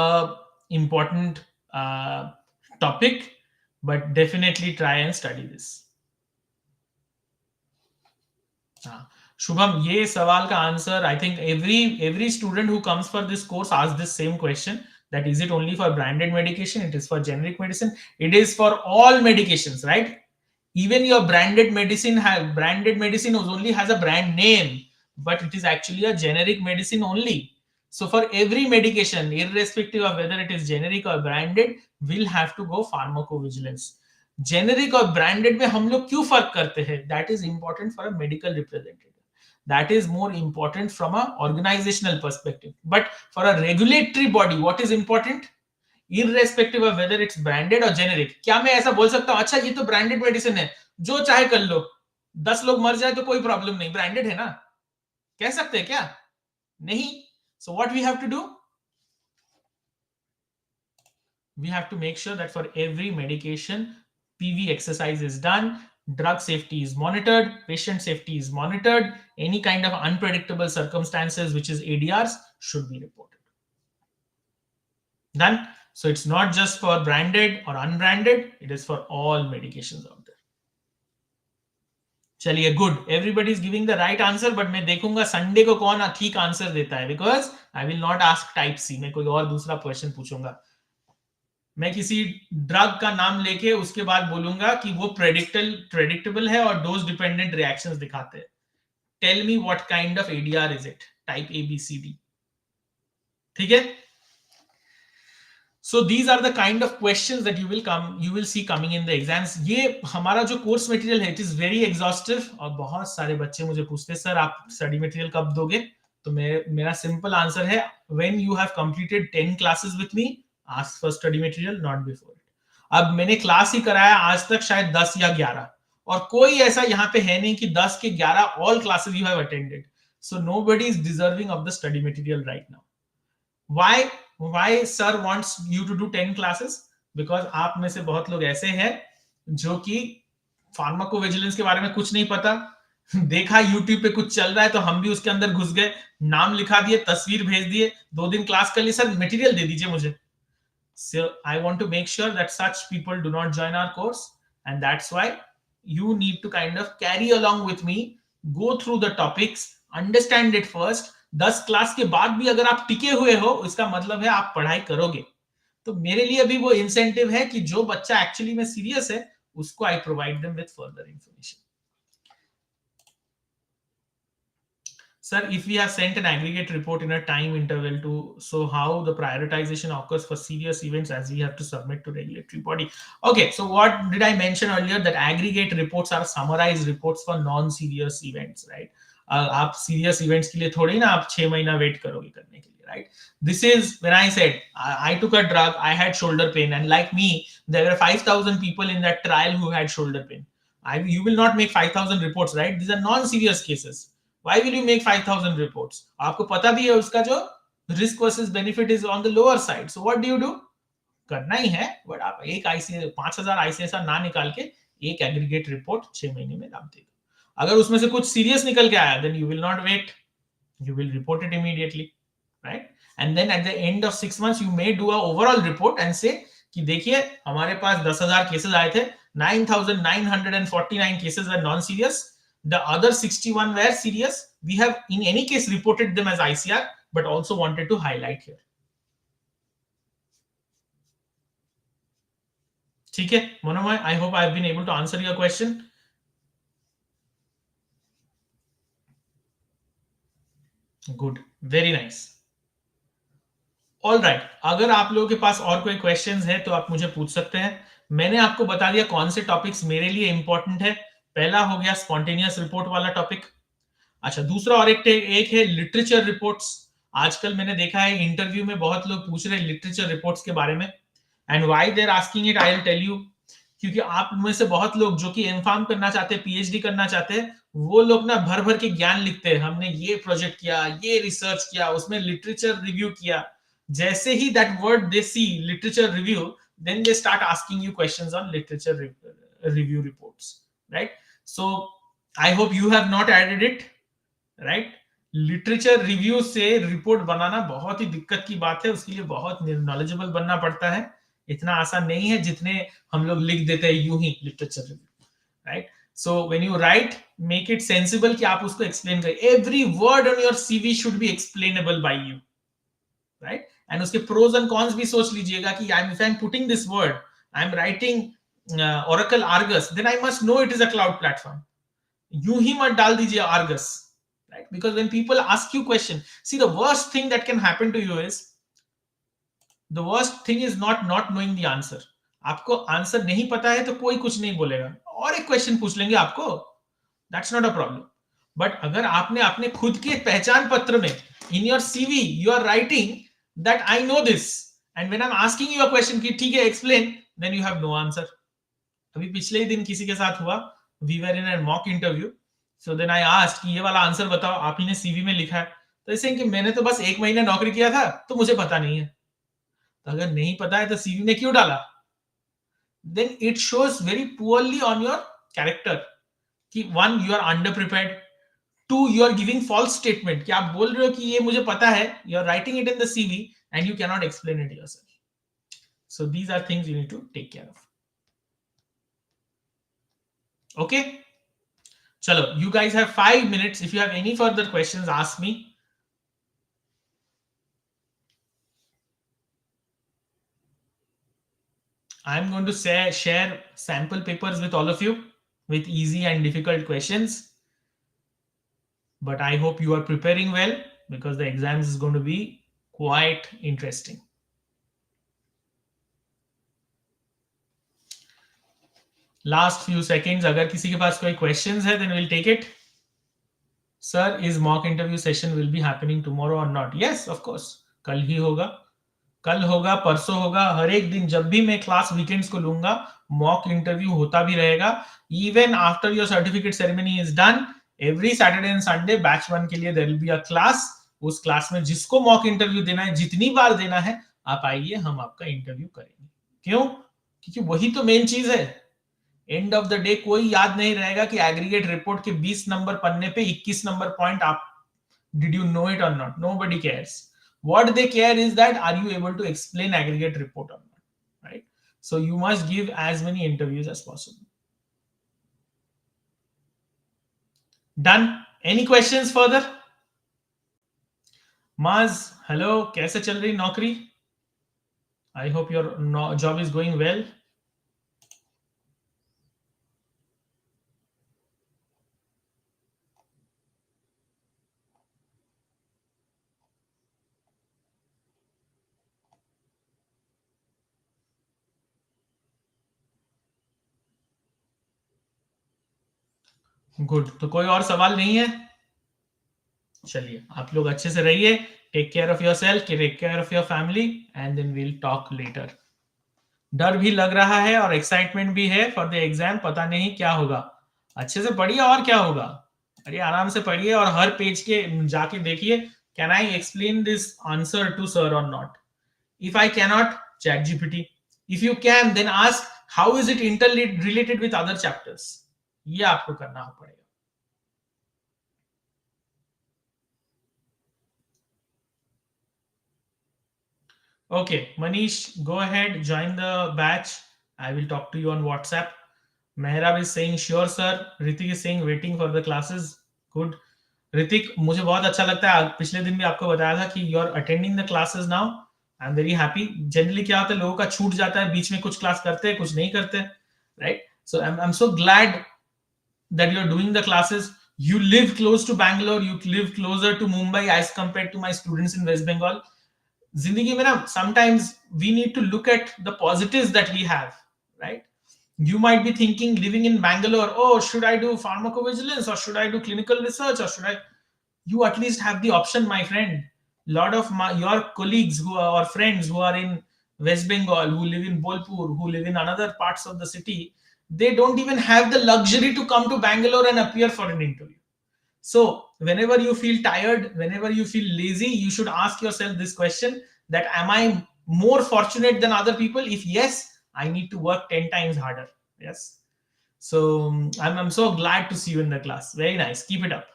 important topic, but definitely try and study this. Shubham, ये सवाल का answer, I think every student who comes for this course asks this same question, that is it only for branded medication? It is for generic medicine. It is for all medications, right? Even your branded medicine only has a brand name, but it is actually a generic medicine only. So for every medication, irrespective of whether it is generic or branded, we'll have to go pharmacovigilance. Generic और branded में हम लोग क्यों फर्क करते हैं? That is important for a medical representative. That is more important from a organizational perspective. But for a regulatory body, what is important? Irrespective of whether it's branded or generic. क्या मैं ऐसा बोल सकता हूँ, अच्छा ये तो ब्रांडेड मेडिसिन है, जो चाहे कर लो, 10 लोग मर जाए तो कोई प्रॉब्लम नहीं, ब्रांडेड है ना? कह सकते हैं क्या? नहीं. So what we have to do? We have to make sure that for every medication, PV exercise is done. drug safety is monitored, patient safety is monitored, any kind of unpredictable circumstances, which is ADRs, should be reported. Done. So it's not just for branded or unbranded, it is for all medications out there. चलिए, good, everybody is giving the right answer, but मैं देखूंगा Sunday को कौन ठीक answer देता है, because I will not ask type C, मैं कोई और दूसरा क्वेश्चन पूछूंगा. मैं किसी ड्रग का नाम लेके उसके बाद बोलूंगा कि वो प्रेडिक्टेबल है और डोज डिपेंडेंट रिएक्शंस दिखाते हैं. Tell me what kind of ADR is it, type A B C D. ठीक है. So these are the kind of questions that you will see coming in the exams. ये हमारा जो course material है, it is very exhaustive, और बहुत सारे बच्चे मुझे पूछते हैं सर आप स्टडी मटेरियल कब दोगे. तो मेरा सिंपल आंसर है, when you have completed 10 classes with me, ask for study material, not before it. अब मैंने क्लास ही कराया आज तक शायद 10 या 11, और कोई ऐसा यहाँ पे है नहीं कि 10 के 11 all classes you have attended. So nobody is deserving of the study material right now. Why sir wants you to do 10 classes? Because आप में से बहुत लोग ऐसे हैं जो कि फार्माकोविजिलेंस के बारे में कुछ नहीं पता, देखा यूट्यूब पे कुछ चल रहा है तो हम भी उसके अंदर घुस गए, नाम लिखा दिए, तस्वीर भेज दिए, 2 दिन क्लास कर ली, सर मटेरियल दे दीजिए मुझे. So I want to make sure that such people do not join our course, and that's why you need to kind of carry along with me, go through the topics, understand it first. 10 class के बाद भी अगर आप टिके हुए हो, इसका मतलब है आप पढ़ाई करोगे. तो मेरे लिए भी वो इंसेंटिव है कि जो बच्चा एक्चुअली में सीरियस है, उसको I provide them with further information. Sir, if we have sent an aggregate report in a time interval to, so how the prioritization occurs for serious events as we have to submit to regulatory body? Okay, so what did I mention earlier, that aggregate reports are summarized reports for non-serious events, right? आप serious events के लिए थोड़ी ना आप 6 महीना wait करोगे करने के लिए, right? This is when I said I took a drug, I had shoulder pain, and like me, there were 5,000 people in that trial who had shoulder pain. You will not make 5,000 reports, right? These are non-serious cases. Why will you make 5,000 reports? आपको पता भी है उसका जो risk versus benefit is on the lower side. So what do you do? करना ही है, but आप एक 5,000 ICSR ना निकाल के एक एग्रीगेट रिपोर्ट 6 महीने में डाल दे. अगर उसमें से कुछ सीरियस निकल के आया, then you will not wait, you will report it immediately, right? And then at the end of 6 months you may do a overall report and say कि देखिए हमारे पास 10,000 केसेस आए थे, 9,949 cases were non-serious, the other 61 were serious. We have in any case reported them as ICR, but also wanted to highlight here. ठीक है Monomoy, I hope I have been able to answer your question. Good, very nice. All right, अगर आप लोगों के पास और कोई questions है तो आप मुझे पूछ सकते हैं. मैंने आपको बता दिया कौन से टॉपिक्स मेरे लिए इंपॉर्टेंट है. पहला हो गया स्पॉन्टेनियस रिपोर्ट वाला टॉपिक. अच्छा, दूसरा और एक है लिटरेचर रिपोर्ट्स. आजकल मैंने देखा है इंटरव्यू में बहुत लोग पूछ रहे हैं लिटरेचर रिपोर्ट्स के बारे में, and why they are asking it I will tell you. क्योंकि आप में से बहुत लोग जो कि M.Pharm करना चाहते हैं, पीएचडी करना चाहते हैं, वो लोग ना भर भर के ज्ञान लिखते हैं, हमने ये प्रोजेक्ट किया, ये रिसर्च किया, उसमें लिटरेचर रिव्यू किया. जैसे ही that word they see literature review, then they start asking you questions on literature review reports, right? So I hope you have not added it, right? Literature review से report बनाना बहुत ही दिक्कत की बात है, उसके लिए बहुत नॉलेजेबल बनना पड़ता है. इतना आसान नहीं है जितने हम लोग लिख देते हैं यूं ही literature review, right? So when you write, make it sensible कि आप उसको एक्सप्लेन करें. Every word on your CV should be explainable by you, right? And उसके प्रोज एंड कॉन्स भी सोच लीजिएगा कि I am putting this word, I am writing Oracle Argus, then I must know it is a cloud platform. यूं ही मत डाल दीजिए Argus, right? Because when people ask you question, see, the worst thing that can happen to you is, the worst thing is not knowing the answer. आपको answer नहीं पता है तो कोई कुछ नहीं बोलेगा, और एक क्वेश्चन पूछ लेंगे आपको, that's not a problem. But अगर आपने अपने खुद के पहचान पत्र में, in your CV you are writing that I know this, and when I'm asking you a question कि ठीक है explain, then you have no answer. अभी पिछले ही दिन किसी के साथ हुआ, we were in a mock interview. So then I asked कि ये वाला आंसर बताओ, आप ही ने सीवी में लिखा है. तो ऐसे कि मैंने तो बस 1 महीना नौकरी किया था तो मुझे पता नहीं है. तो अगर नहीं पता है तो सीवी में क्यों डाला? Then it shows very poorly on your character कि one you are underprepared, two you are giving false statement कि आप बोल रहे हो कि ये मुझे पता है, you are writing it in the CV and you can not explain it yourself. So these are things you need to take care of. Okay, chalo, you guys have 5 minutes. If you have any further questions, ask me. I'm going to share sample papers with all of you with easy and difficult questions. But I hope you are preparing well because the exams is going to be quite interesting. Last few seconds, अगर किसी के पास कोई questions है, then we'll take it. Sir, is mock interview session will be happening tomorrow or not? Yes, of course. कल ही होगा, कल होगा, परसों होगा, हर एक दिन जब भी मैं क्लास वीकेंड्स को लूंगा मॉक इंटरव्यू होता भी रहेगा. Even after your certificate ceremony is done, every Saturday and Sunday batch 1 के लिए there will be a class. उस क्लास में जिसको मॉक इंटरव्यू देना है, जितनी बार देना है, आप आइए, हम आपका इंटरव्यू करेंगे. क्यों? क्योंकि वही तो मेन चीज है. एंड ऑफ द डे कोई याद नहीं रहेगा कि एग्रीगेट रिपोर्ट के 20 नंबर पन्ने पे 21 नंबर पॉइंट आप डिड यू नो इट और not. Nobody cares. What they care is that are you able to explain aggregate report or not, right? So you must give as many interviews as possible. Done. Any questions further? Maz, hello, कैसे चल रही नौकरी? I hope your job is going well. Good. तो कोई और सवाल नहीं है? चलिए, आप लोग अच्छे से रहिए. Take care of your self, take care of your family, and then we'll talk later. डर भी लग रहा है और एक्साइटमेंट भी है फॉर द एग्जाम. पता नहीं क्या होगा. अच्छे से पढ़िए. और क्या होगा? अरे आराम से पढ़िए और हर पेज के जाके देखिए, can I explain this answer to sir और not. If I cannot, Chat GPT. If you can, then ask how is it interrelated with other chapters. ये आपको करना पड़ेगा. Okay, Manish, go ahead, join the batch. I will talk to you on WhatsApp. Mehrab is saying sure sir. Ritik is saying waiting for the classes. Good. Ritik, मुझे बहुत अच्छा लगता है. पिछले दिन भी आपको बताया था कि you are attending the classes now. I am very happy. Generally क्या होता है, लोगों का छूट जाता है, बीच में कुछ क्लास करते हैं, कुछ नहीं करते, right? So I'm so glad that you are doing the classes. You live close to Bangalore. You live closer to Mumbai as compared to my students in West Bengal. जिंदगी में ना sometimes we need to look at the positives that we have, right? You might be thinking living in Bangalore, oh, should I do pharmacovigilance or should I do clinical research or should I? You at least have the option, my friend. Lot of your colleagues who are or friends who are in West Bengal, who live in Bolpur, who live in another parts of the city, they don't even have the luxury to come to Bangalore and appear for an interview. So whenever you feel tired, whenever you feel lazy, you should ask yourself this question, that am I more fortunate than other people? If yes, I need to work 10 times harder. Yes. So I'm so glad to see you in the class. Very nice. Keep it up.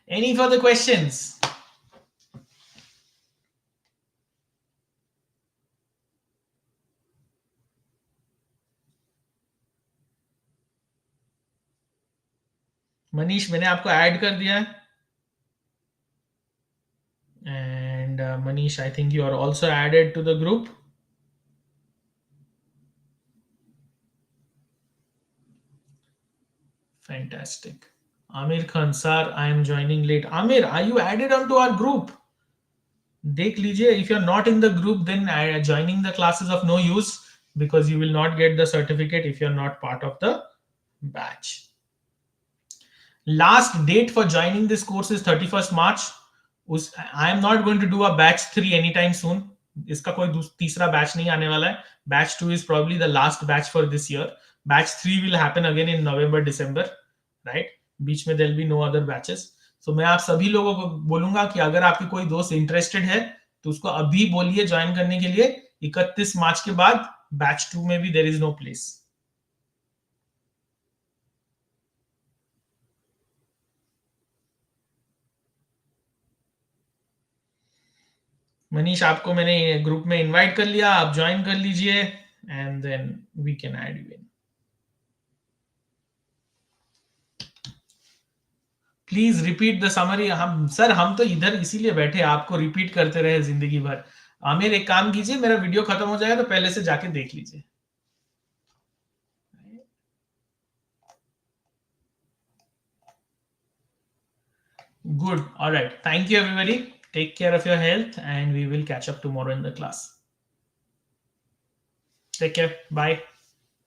Any further questions? Manish, मैंने आपको add कर दिया है. And Manish, I think you are also added to the group. Fantastic. Amir Khan, sir, I am joining late. Amir, are you added onto our group? देख लीजिए. If you're not in the group, then joining the class is of no use because you will not get the certificate if you're not part of the batch. Last date for joining this course is 31st March. I am not going to do a batch 3 anytime soon. इसका कोई तीसरा batch नहीं आने वाला है. Batch 2 is probably the last batch for this year. Batch 3 will happen again in November, December, right? बीच में there will be no other batches. So मैं आप सभी लोगों को बोलूंगा कि अगर आपके कोई दोस्त इंटरेस्टेड है तो उसको अभी बोलिए ज्वाइन करने के लिए. 31 मार्च के बाद batch 2 में भी there is no place. Manish, आपको मैंने ग्रुप में इनवाइट कर लिया, आप ज्वाइन कर लीजिए and then we can add you in. Please repeat the summary. हम तो इधर इसीलिए बैठे आपको रिपीट करते रहे जिंदगी भर. आमिर, एक काम कीजिए, मेरा वीडियो खत्म हो जाएगा तो पहले से जाके देख लीजिए. Good. All right. Thank you, everybody. Take care of your health, and we will catch up tomorrow in the class. Take care. Bye.